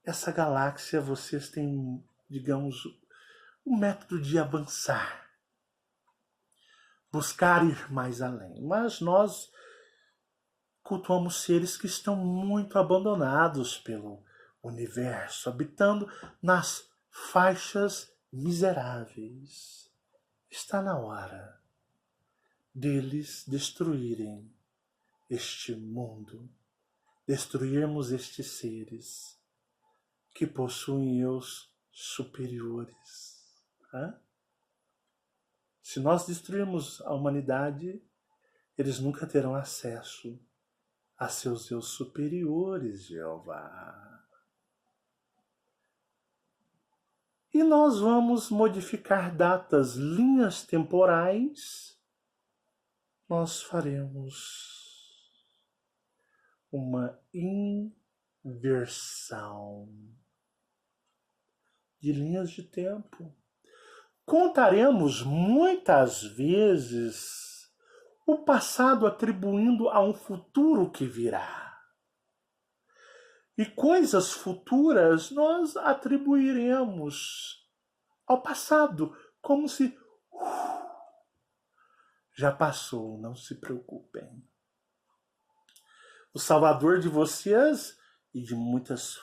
essa galáxia vocês têm, digamos, um método de avançar, buscar ir mais além. Mas nós cultuamos seres que estão muito abandonados pelo universo, habitando nas faixas miseráveis. Está na hora deles destruírem este mundo, destruirmos estes seres, que possuem eus superiores. Se nós destruirmos a humanidade, eles nunca terão acesso a seus eus superiores, Jeová. E nós vamos modificar datas, linhas temporais. Nós faremos uma inversão de linhas de tempo. Contaremos muitas vezes o passado atribuindo a um futuro que virá. E coisas futuras nós atribuiremos ao passado, como se já passou, não se preocupem. O Salvador de vocês e de muitas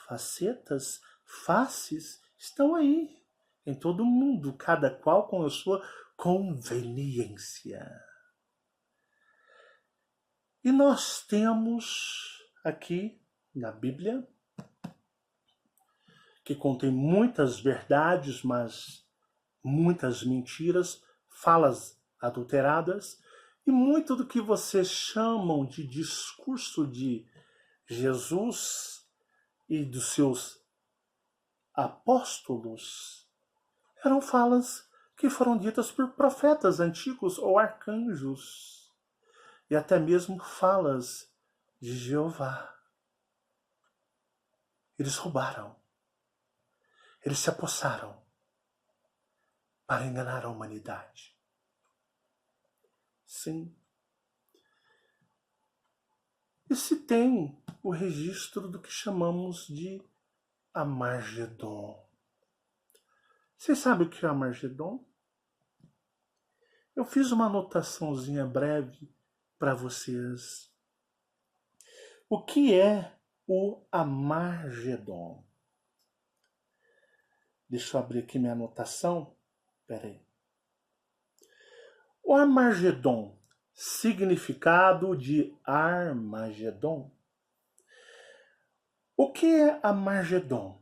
faces, estão aí, em todo mundo, cada qual com a sua conveniência. E nós temos aqui na Bíblia, que contém muitas verdades, mas muitas mentiras, falas adulteradas, e muito do que vocês chamam de discurso de Jesus e dos seus apóstolos eram falas que foram ditas por profetas antigos ou arcanjos, e até mesmo falas de Jeová. Eles roubaram, eles se apossaram para enganar a humanidade. Sim. E se tem o registro do que chamamos de Amargedon. Vocês sabem o que é Amargedon? Eu fiz uma anotaçãozinha breve para vocês. O que é o Amargedon? Deixa eu abrir aqui minha anotação. Espera aí. O Amargedon, significado de Armagedon. O que é Amargedon?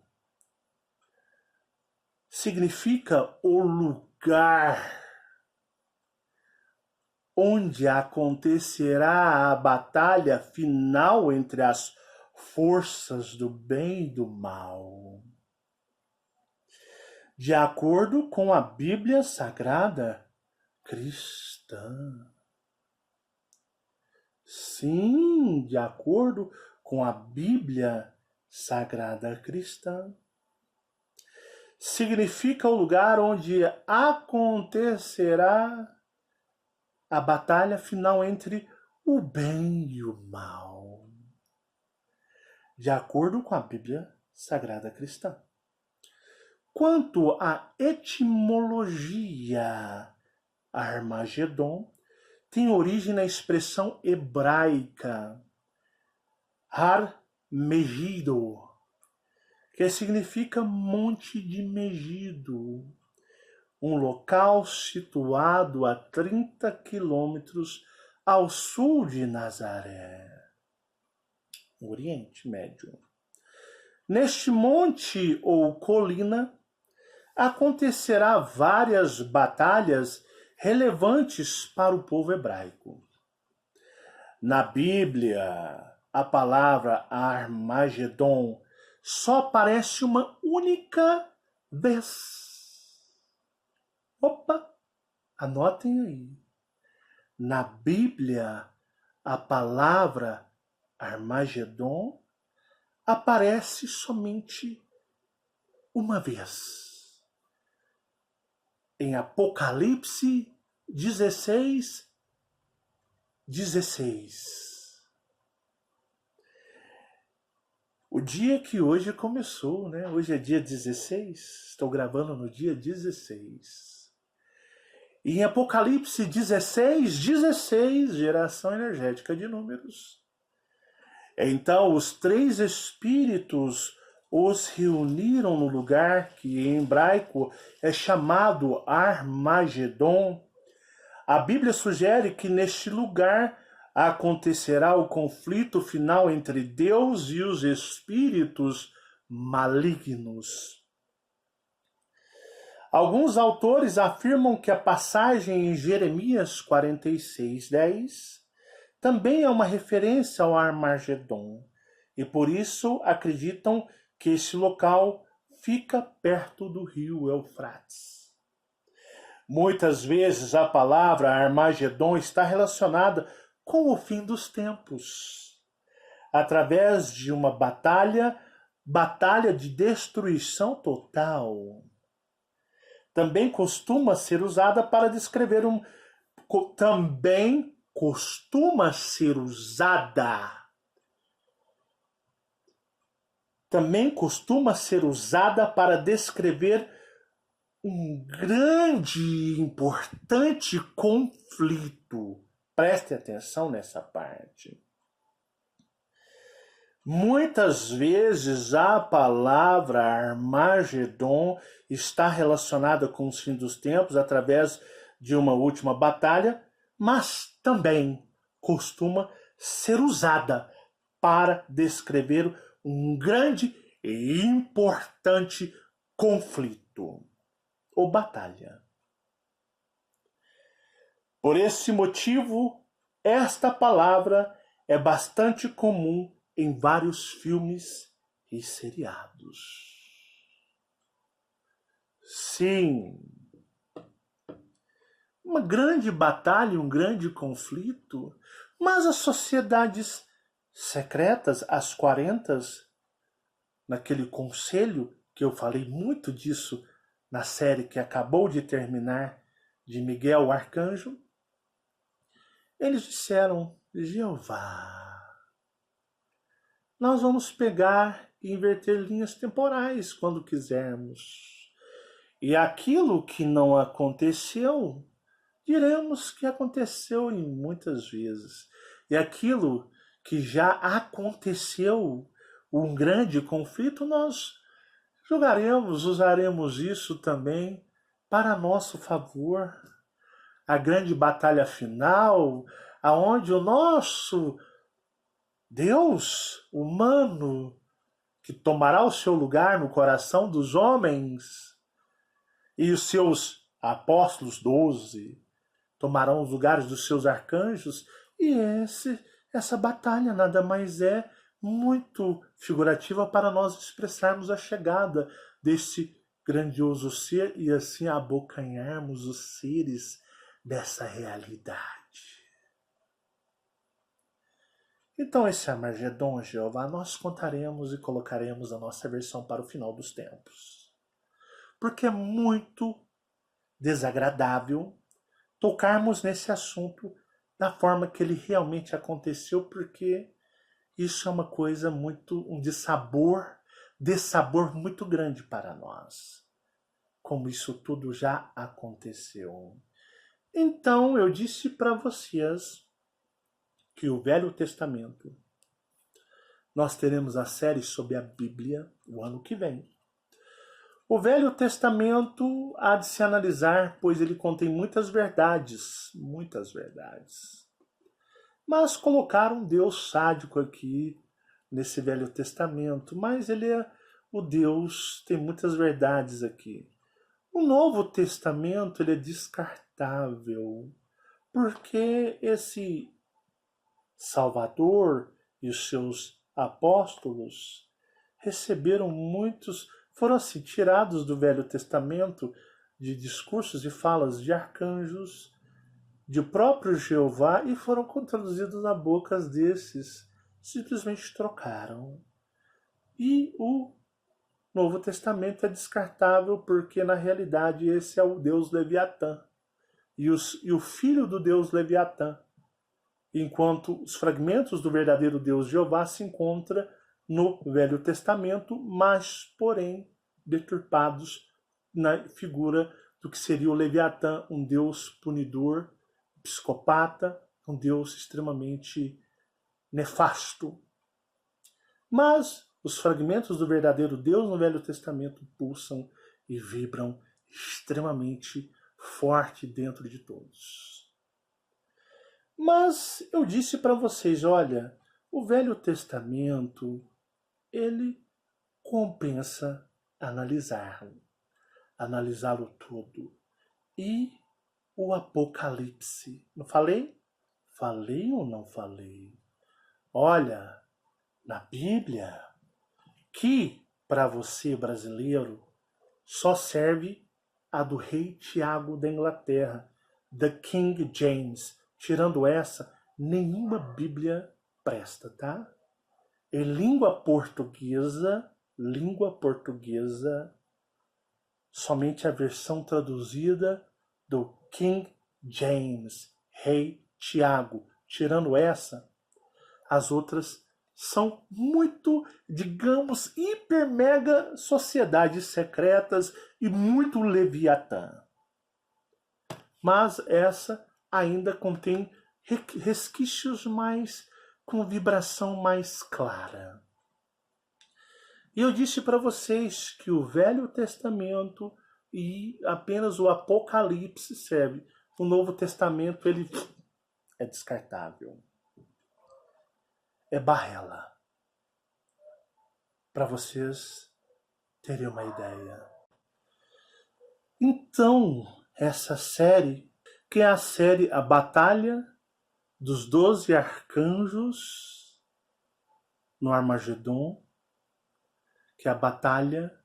Significa o lugar onde acontecerá a batalha final entre as forças do bem e do mal. De acordo com a Bíblia Sagrada cristã. Sim, de acordo com a Bíblia Sagrada cristã. Significa o lugar onde acontecerá a batalha final entre o bem e o mal. De acordo com a Bíblia Sagrada cristã. Quanto à etimologia, Armagedon tem origem na expressão hebraica Har Megido, que significa monte de Megido, um local situado a 30 quilômetros ao sul de Nazaré, no Oriente Médio. Neste monte ou colina acontecerá várias batalhas relevantes para o povo hebraico. Na Bíblia, a palavra Armagedon só aparece uma única vez. Opa, anotem aí. Na Bíblia, a palavra Armagedon aparece somente uma vez. Em Apocalipse 16. O dia que hoje começou, né? Hoje é dia 16, estou gravando no dia 16. E em Apocalipse 16, geração energética de números. Então os três espíritos os reuniram no lugar que em hebraico é chamado Armagedon. A Bíblia sugere que neste lugar acontecerá o conflito final entre Deus e os espíritos malignos. Alguns autores afirmam que a passagem em Jeremias 46:10 também é uma referência ao Armagedon, e por isso acreditam que esse local fica perto do rio Eufrates. Muitas vezes a palavra Armagedon está relacionada com o fim dos tempos, através de uma batalha de destruição total. Também costuma ser usada para descrever também costuma ser usada para descrever um grande e importante conflito. Preste atenção nessa parte. Muitas vezes a palavra Armagedon está relacionada com o fim dos tempos através de uma última batalha, mas também costuma ser usada para descrever um grande e importante conflito ou batalha. Por esse motivo, esta palavra é bastante comum em vários filmes e seriados. Sim, uma grande batalha, um grande conflito, mas as sociedades secretas, as 40, naquele conselho, que eu falei muito disso na série que acabou de terminar, de Miguel o Arcanjo, eles disseram: Jeová, nós vamos pegar e inverter linhas temporais quando quisermos. E aquilo que não aconteceu, diremos que aconteceu em muitas vezes. E aquilo que já aconteceu, um grande conflito, nós usaremos isso também para nosso favor. A grande batalha final, aonde o nosso Deus humano, que tomará o seu lugar no coração dos homens, e os seus apóstolos 12 tomarão os lugares dos seus arcanjos, e essa batalha nada mais é muito figurativa para nós expressarmos a chegada desse grandioso ser e assim abocanharmos os seres dessa realidade. Então esse Armagedon, Jeová, nós contaremos e colocaremos a nossa versão para o final dos tempos. Porque é muito desagradável tocarmos nesse assunto da forma que ele realmente aconteceu, porque isso é uma coisa um dissabor muito grande para nós. Como isso tudo já aconteceu. Então eu disse para vocês que o Velho Testamento, nós teremos a série sobre a Bíblia o ano que vem. O Velho Testamento há de se analisar, pois ele contém muitas verdades. Mas colocaram um Deus sádico aqui nesse Velho Testamento, mas ele é o Deus, tem muitas verdades aqui. O Novo Testamento ele é descartável, porque esse Salvador e os seus apóstolos foram assim tirados do Velho Testamento de discursos e falas de arcanjos, de próprio Jeová, e foram traduzidos na boca desses, simplesmente trocaram. E o Novo Testamento é descartável porque na realidade esse é o Deus Leviatã e o filho do Deus Leviatã, enquanto os fragmentos do verdadeiro Deus Jeová se encontram no Velho Testamento, mas, porém, deturpados na figura do que seria o Leviatã, um Deus punidor, psicopata, um Deus extremamente nefasto. Mas os fragmentos do verdadeiro Deus no Velho Testamento pulsam e vibram extremamente forte dentro de todos. Mas eu disse para vocês, olha, o Velho Testamento, ele compensa analisá-lo tudo. E o Apocalipse, não falei? Falei ou não falei? Olha, na Bíblia, que para você brasileiro só serve a do rei Tiago da Inglaterra, The King James. Tirando essa, nenhuma Bíblia presta, tá? Em língua portuguesa, somente a versão traduzida do King James, rei Tiago. Tirando essa, as outras são muito, digamos, hiper mega sociedades secretas e muito Leviatã. Mas essa ainda contém resquícios mais com vibração mais clara. E eu disse para vocês que o Velho Testamento e apenas o Apocalipse serve. O Novo Testamento ele é descartável. É barrela. Para vocês terem uma ideia. Então, essa série, que é a série A Batalha dos 12 Arcanjos no Armagedon, que é a batalha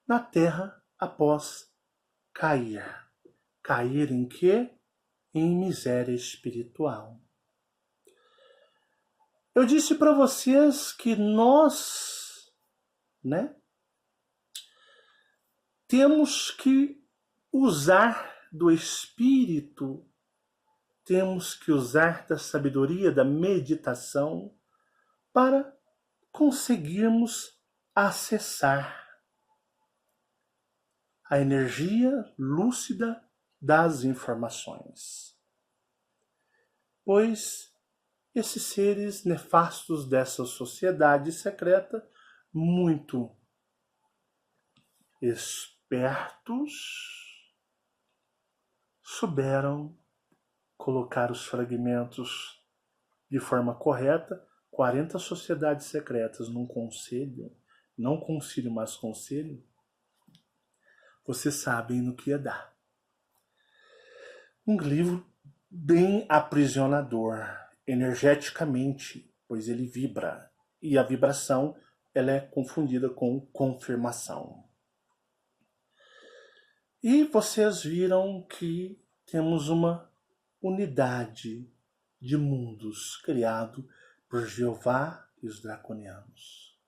na Terra após cair. Cair em quê? Em miséria espiritual. Eu disse para vocês que nós, temos que usar do Espírito, temos que usar da sabedoria, da meditação, para conseguirmos acessar a energia lúcida das informações. Pois esses seres nefastos dessa sociedade secreta, muito espertos, souberam colocar os fragmentos de forma correta. 40 sociedades secretas num conselho, não concílio, mas conselho, vocês sabem no que ia dar. Um livro bem aprisionador, energeticamente, pois ele vibra. E a vibração ela é confundida com confirmação. E vocês viram que temos uma unidade de mundos criado por Jeová e os draconianos.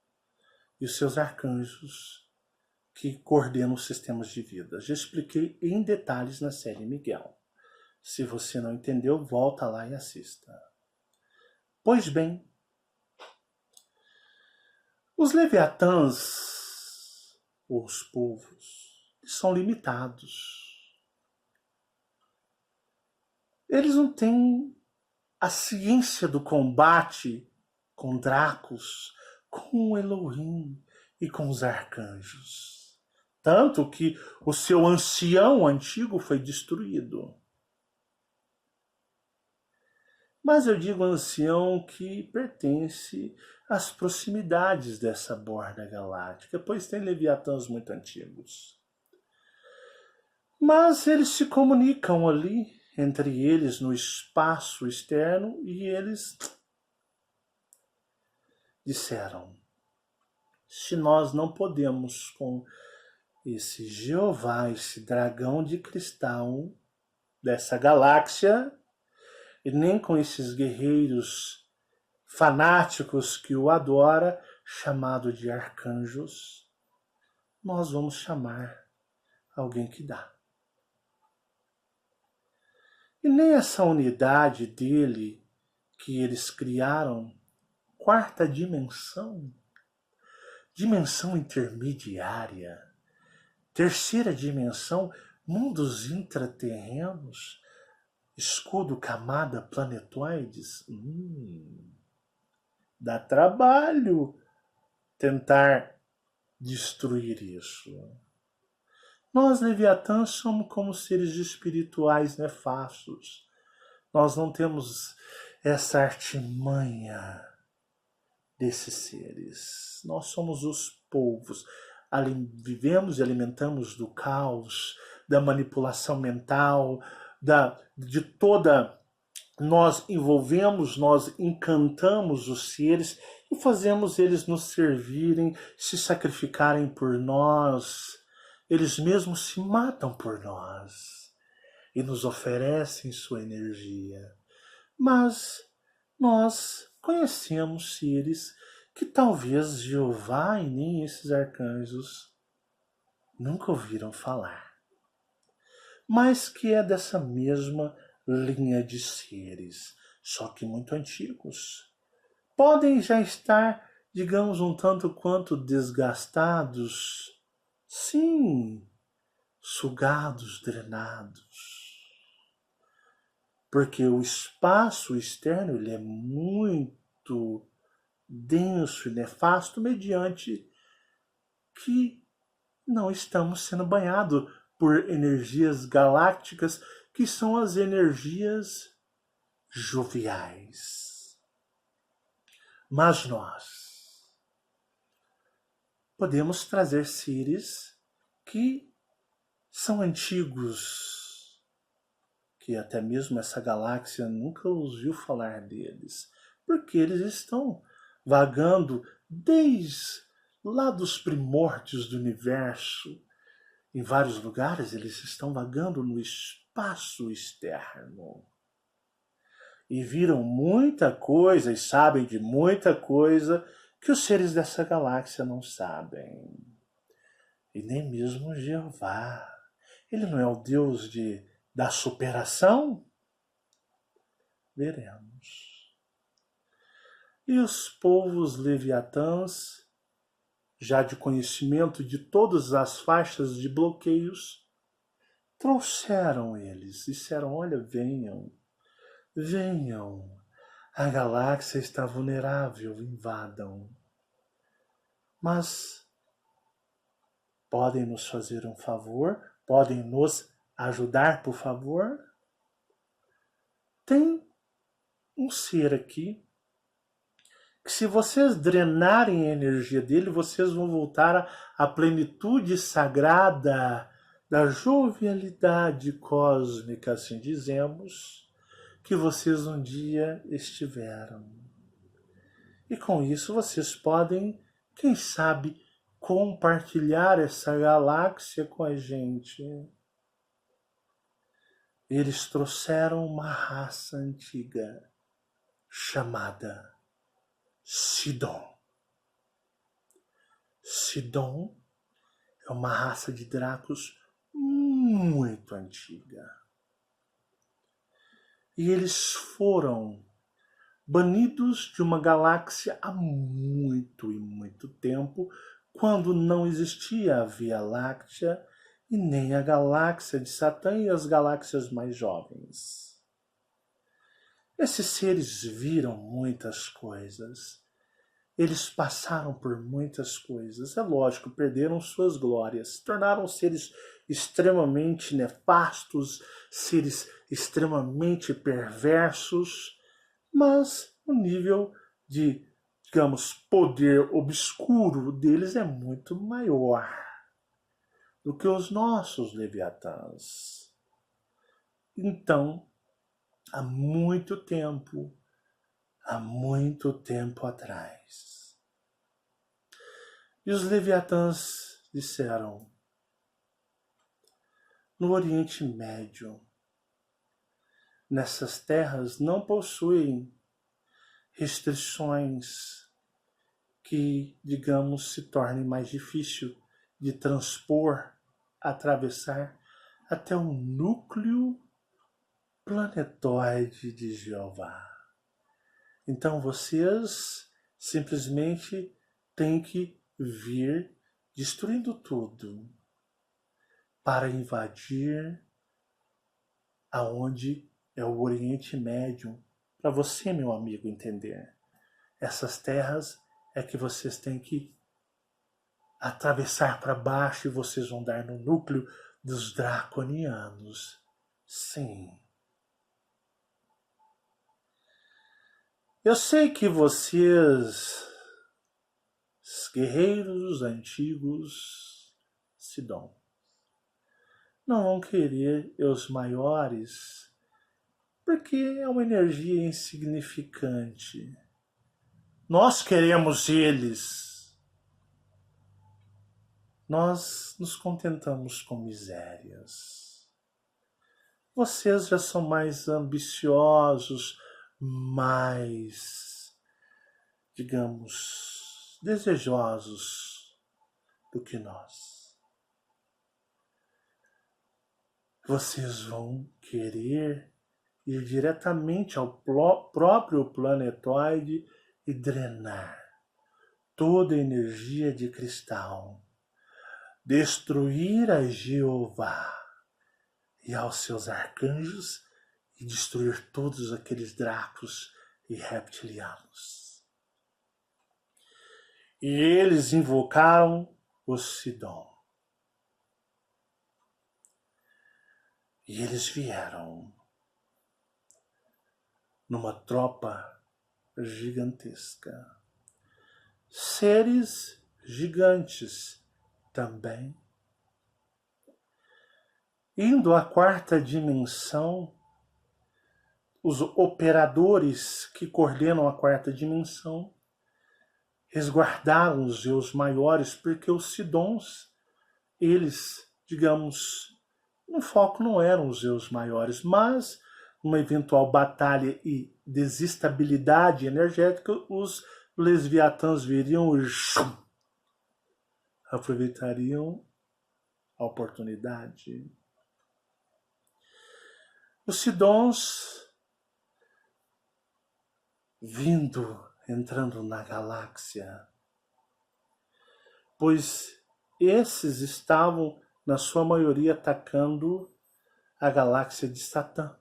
E os seus arcanjos que coordenam os sistemas de vida. Já expliquei em detalhes na série Miguel. Se você não entendeu, volta lá e assista. Pois bem, os leviatãs, os povos, são limitados. Eles não têm a ciência do combate com Dracos, com o Elohim e com os arcanjos. Tanto que o seu ancião antigo foi destruído. Mas eu digo ancião que pertence às proximidades dessa borda galáctica, pois tem leviatãs muito antigos. Mas eles se comunicam ali, entre eles, no espaço externo, e eles disseram: se nós não podemos com esse Jeová, esse dragão de cristal dessa galáxia, e nem com esses guerreiros fanáticos que o adoram, chamado de arcanjos, nós vamos chamar alguém que dá. E nem essa unidade dele que eles criaram, quarta dimensão, dimensão intermediária, terceira dimensão, mundos intraterrenos, escudo, camada, planetoides. Dá trabalho tentar destruir isso. Nós, Leviatãs, somos como seres espirituais nefastos. Nós não temos essa artimanha desses seres. Nós somos os povos. Vivemos e alimentamos do caos, da manipulação mental, de toda. Nós envolvemos, nós encantamos os seres e fazemos eles nos servirem, se sacrificarem por nós. Eles mesmos se matam por nós e nos oferecem sua energia. Mas nós conhecemos seres que talvez Jeová e nem esses arcanjos nunca ouviram falar, mas que é dessa mesma linha de seres, só que muito antigos. Podem já estar, digamos, um tanto quanto desgastados, sim, sugados, drenados. Porque o espaço externo ele é muito denso e nefasto mediante que não estamos sendo banhados por energias galácticas que são as energias joviais. Mas nós podemos trazer seres que são antigos, que até mesmo essa galáxia nunca ouviu falar deles, porque eles estão vagando desde lá dos primórdios do universo. Em vários lugares eles estão vagando no espaço externo. E viram muita coisa e sabem de muita coisa que os seres dessa galáxia não sabem. E nem mesmo Jeová. Ele não é o Deus da superação? Veremos. E os povos leviatãs, já de conhecimento de todas as faixas de bloqueios, trouxeram eles, disseram, olha, venham, a galáxia está vulnerável, invadam. Mas podem nos fazer um favor? Podem nos ajudar, por favor? Tem um ser aqui que se vocês drenarem a energia dele, vocês vão voltar à plenitude sagrada da jovialidade cósmica, assim dizemos, que vocês um dia estiveram. E com isso vocês podem, quem sabe, compartilhar essa galáxia com a gente. Eles trouxeram uma raça antiga chamada Sidon. Sidon é uma raça de Dracos muito antiga. E eles foram banidos de uma galáxia há muito e muito tempo, quando não existia a Via Láctea e nem a galáxia de Satã e as galáxias mais jovens. Esses seres viram muitas coisas. Eles passaram por muitas coisas. É lógico, perderam suas glórias. Tornaram seres extremamente nefastos, seres extremamente perversos. Mas o nível de, digamos, poder obscuro deles é muito maior do que os nossos leviatãs. Então, há muito tempo atrás. E os leviatãs disseram, no Oriente Médio, nessas terras não possuem restrições que, digamos, se tornem mais difícil de transpor, atravessar até o núcleo planetoide de Jeová. Então vocês simplesmente têm que vir destruindo tudo para invadir aonde é o Oriente Médio, para você, meu amigo, entender. Essas terras é que vocês têm que atravessar para baixo e vocês vão dar no núcleo dos draconianos. Sim. Eu sei que vocês guerreiros antigos Sidom não vão querer os maiores, porque é uma energia insignificante. Nós queremos eles. Nós nos contentamos com misérias. Vocês já são mais ambiciosos, mais, digamos, desejosos do que nós. Vocês vão querer ir diretamente ao próprio planetoide e drenar toda a energia de cristal, destruir a Jeová e aos seus arcanjos e destruir todos aqueles dracos e reptilianos. E eles invocaram o Sidom. E eles vieram numa tropa gigantesca. Seres gigantes também. Indo à quarta dimensão, os operadores que coordenam a quarta dimensão resguardaram os seus maiores, porque os Sidons, eles, digamos, no foco não eram os Zeus maiores, mas numa eventual batalha e desestabilidade energética, os Lesviatãs viriam e aproveitariam a oportunidade. Os Sidons entrando na galáxia, pois esses estavam na sua maioria atacando a galáxia de Satã.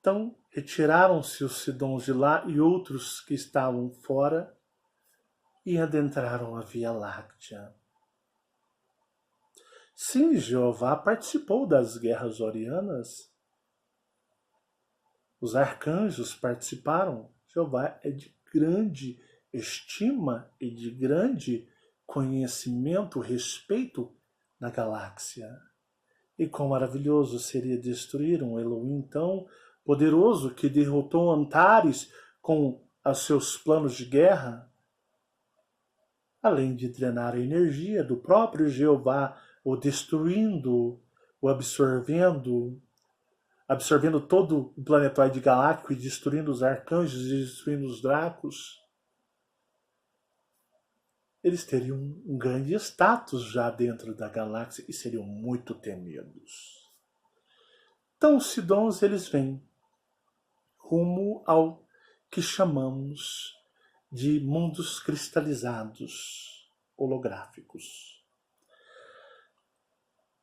Então, retiraram-se os Sidons de lá e outros que estavam fora e adentraram a Via Láctea. Sim, Jeová participou das guerras orianas. Os arcanjos participaram. Jeová é de grande estima e de grande conhecimento, respeito na galáxia. E quão maravilhoso seria destruir um Elohim tão poderoso que derrotou Antares com os seus planos de guerra, além de drenar a energia do próprio Jeová, o destruindo, o absorvendo todo o planetoide galáctico e destruindo os arcanjos e destruindo os dracos. Eles teriam um grande status já dentro da galáxia e seriam muito temidos. Então os Sidons, eles vêm rumo ao que chamamos de mundos cristalizados, holográficos.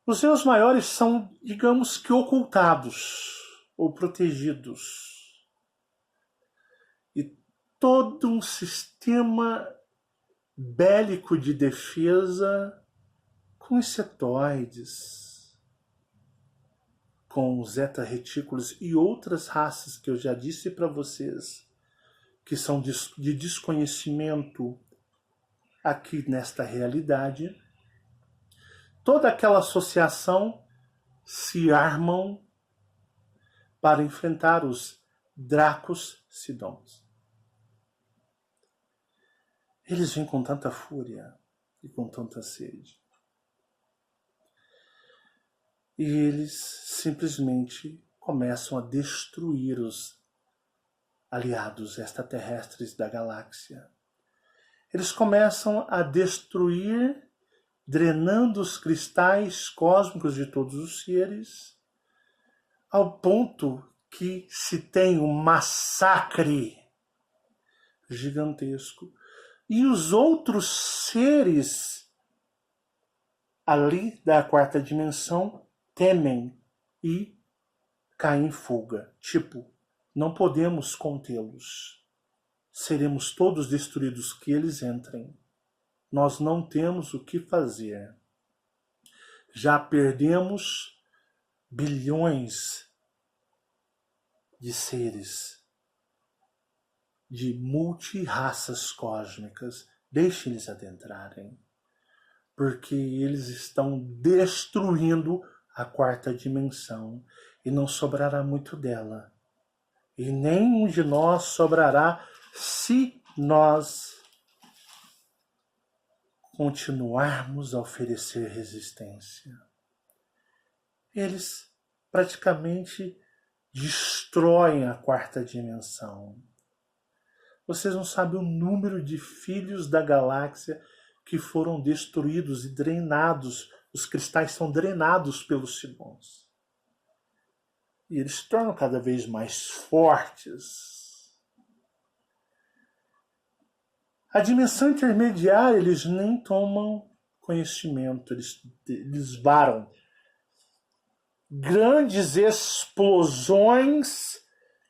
Os seus maiores são, digamos que, ocultados ou protegidos. E todo um sistema bélico de defesa com insetoides, com zeta retículos e outras raças que eu já disse para vocês, que são de desconhecimento aqui nesta realidade. Toda aquela associação se armam para enfrentar os Dracos Sidons. Eles vêm com tanta fúria e com tanta sede. E eles simplesmente começam a destruir os aliados extraterrestres da galáxia. Eles começam a destruir, drenando os cristais cósmicos de todos os seres, ao ponto que se tem um massacre gigantesco. E os outros seres ali da quarta dimensão temem e caem em fuga. Tipo, não podemos contê-los. Seremos todos destruídos que eles entrem. Nós não temos o que fazer. Já perdemos bilhões de seres de multirraças cósmicas. Deixe eles adentrarem, porque eles estão destruindo a quarta dimensão e não sobrará muito dela. E nenhum de nós sobrará se nós continuarmos a oferecer resistência. Eles praticamente destroem a quarta dimensão. Vocês não sabem o número de filhos da galáxia que foram destruídos e drenados. Os cristais são drenados pelos Sidons. E eles se tornam cada vez mais fortes. A dimensão intermediária, eles nem tomam conhecimento, eles varam. Grandes explosões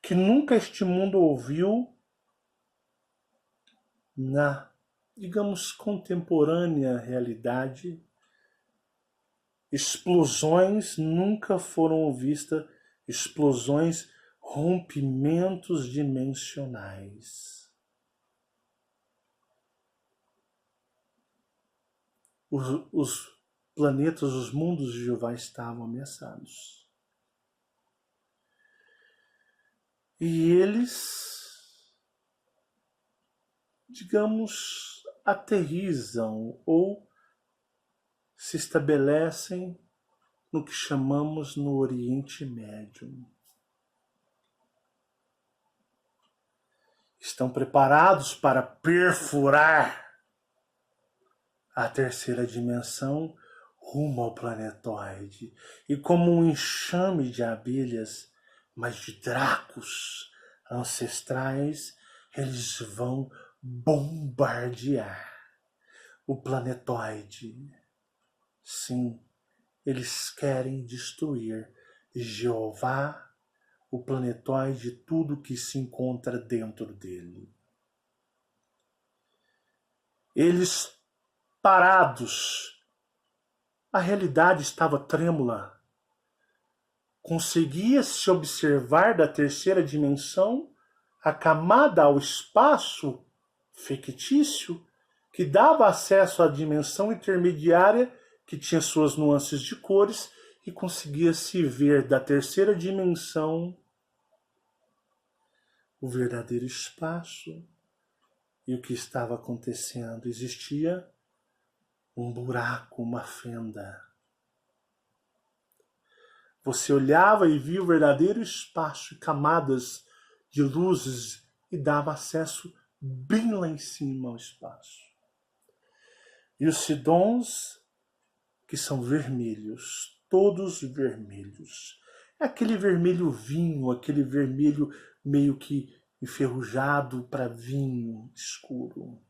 que nunca este mundo ouviu na, digamos, contemporânea realidade. Explosões nunca foram vistas, explosões, rompimentos dimensionais. Os planetas, os mundos de Jeová estavam ameaçados. E eles, digamos, aterrissam ou se estabelecem no que chamamos no Oriente Médio. Estão preparados para perfurar a terceira dimensão rumo ao planetoide. E como um enxame de abelhas, mas de dracos ancestrais, eles vão bombardear o planetoide. Sim, eles querem destruir Jeová, o planetoide e tudo que se encontra dentro dele. Eles parados, a realidade estava trêmula. Conseguia-se observar da terceira dimensão a camada ao espaço fictício que dava acesso à dimensão intermediária, que tinha suas nuances de cores, e conseguia-se ver da terceira dimensão o verdadeiro espaço e o que estava acontecendo. Existia um buraco, uma fenda. Você olhava e via o verdadeiro espaço e camadas de luzes e dava acesso bem lá em cima ao espaço. E os Sidons, que são vermelhos, todos vermelhos. É aquele vermelho vinho, aquele vermelho meio que enferrujado para vinho escuro.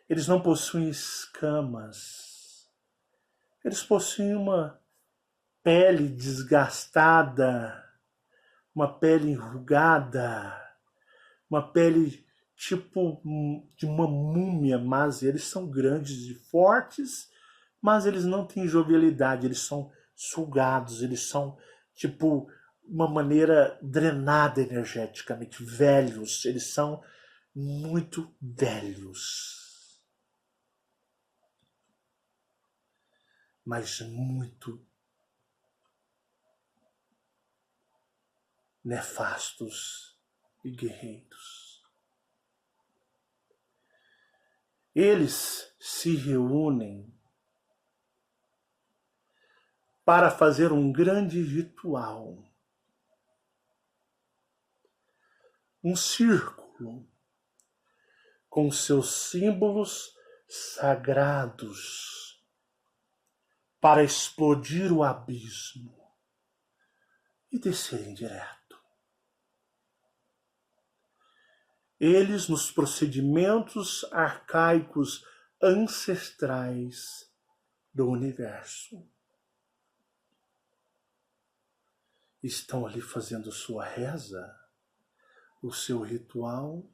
Eles não possuem escamas. Eles possuem uma pele desgastada, uma pele enrugada, uma pele tipo de uma múmia, mas eles são grandes e fortes, mas eles não têm jovialidade, eles são sugados, eles são tipo uma maneira drenada energeticamente, velhos, eles são muito velhos, mas muito nefastos e guerreiros. Eles se reúnem para fazer um grande ritual. Um círculo com seus símbolos sagrados para explodir o abismo e descerem direto. Eles, nos procedimentos arcaicos ancestrais do universo, estão ali fazendo sua reza, o seu ritual,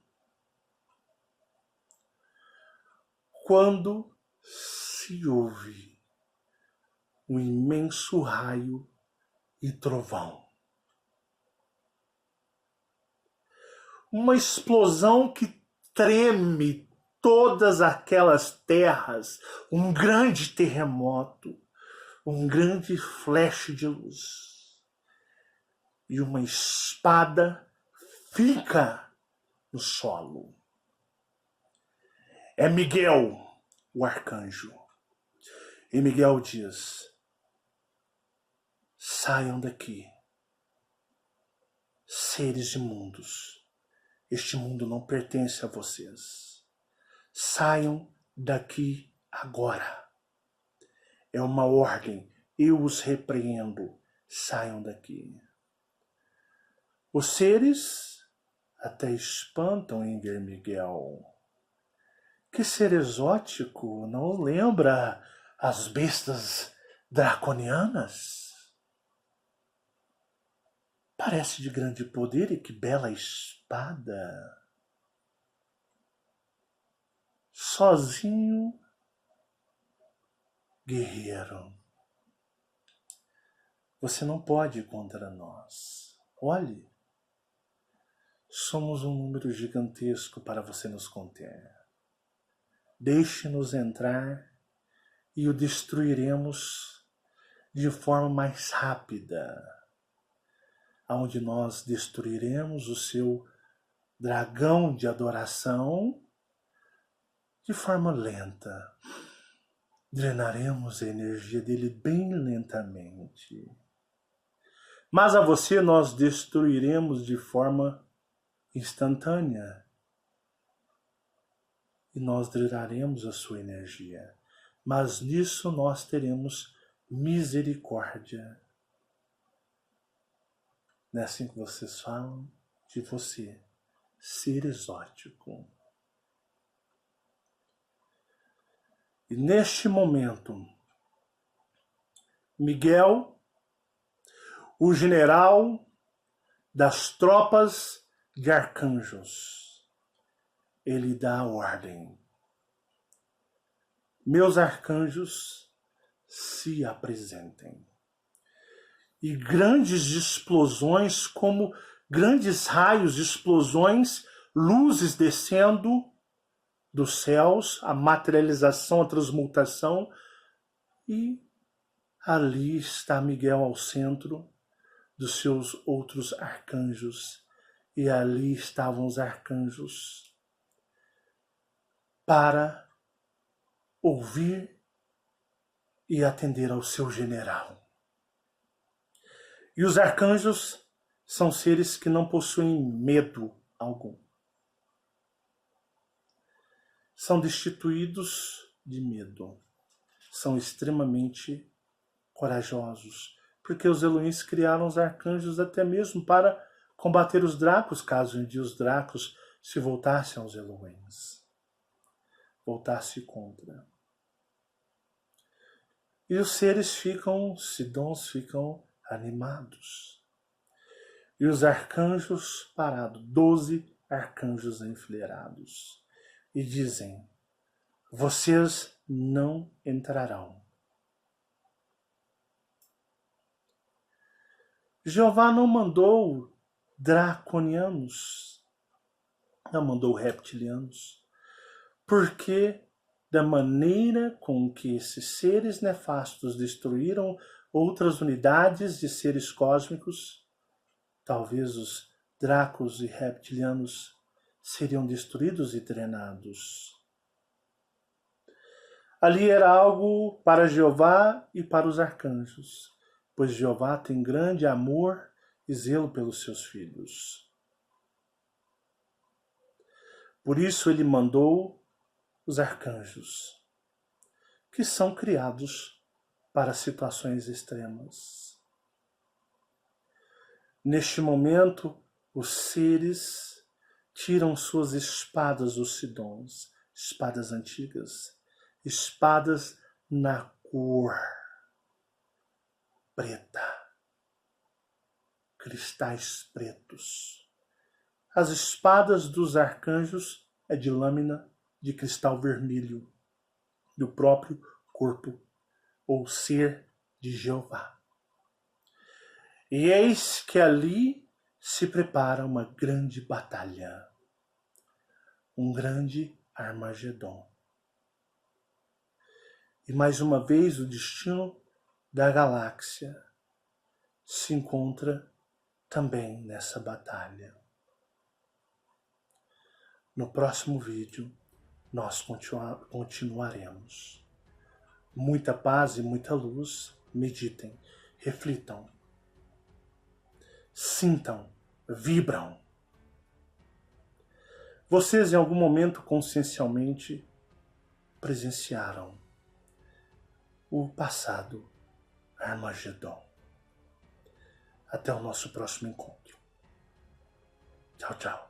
quando se ouve um imenso raio e trovão. uma explosão que treme todas aquelas terras, um grande terremoto, um grande flash de luz. E uma espada fica no solo. É Miguel, o arcanjo. E Miguel diz: saiam daqui, seres imundos. Este mundo não pertence a vocês. Saiam daqui agora. É uma ordem. Eu os repreendo. Saiam daqui. Os seres até espantam em ver Miguel. Que ser exótico, não lembra as bestas draconianas? Parece de grande poder e que bela espada. Sozinho, guerreiro. Você não pode ir contra nós. Olhe, somos um número gigantesco para você nos conter. Deixe-nos entrar e o destruiremos de forma mais rápida, onde nós destruiremos o seu dragão de adoração de forma lenta. Drenaremos a energia dele bem lentamente. Mas a você nós destruiremos de forma instantânea. E nós drenaremos a sua energia. Mas nisso nós teremos misericórdia. Não é assim que vocês falam de você, ser exótico. E neste momento, Miguel, o general das tropas de arcanjos, ele dá a ordem. Meus arcanjos, se apresentem. E grandes explosões, como grandes raios, explosões, luzes descendo dos céus, a materialização, a transmutação, e ali está Miguel ao centro dos seus outros arcanjos, e ali estavam os arcanjos para ouvir e atender ao seu general. E os arcanjos são seres que não possuem medo algum. São destituídos de medo. São extremamente corajosos. Porque os Elohims criaram os arcanjos até mesmo para combater os Dracos, caso um dia os Dracos se voltassem aos Elohims. Voltasse contra. E os seres ficam, Sidons ficam animados. E os arcanjos parados, 12 arcanjos enfileirados. E dizem: vocês não entrarão. Jeová não mandou draconianos, não mandou reptilianos, porque da maneira com que esses seres nefastos destruíram outras unidades de seres cósmicos, talvez os dracos e reptilianos seriam destruídos e drenados. Ali era algo para Jeová e para os arcanjos, pois Jeová tem grande amor e zelo pelos seus filhos. Por isso ele mandou os arcanjos, que são criados para situações extremas. Neste momento, os seres tiram suas espadas, os Sidons, espadas antigas, espadas na cor preta, cristais pretos. As espadas dos arcanjos é de lâmina de cristal vermelho, do próprio corpo ou ser de Jeová. E eis que ali se prepara uma grande batalha, um grande Armagedon. E mais uma vez o destino da galáxia se encontra também nessa batalha. No próximo vídeo nós continuaremos. Muita paz e muita luz. Meditem, reflitam, sintam, vibram. Vocês em algum momento consciencialmente presenciaram o passado Armagedon. Até o nosso próximo encontro. Tchau, tchau.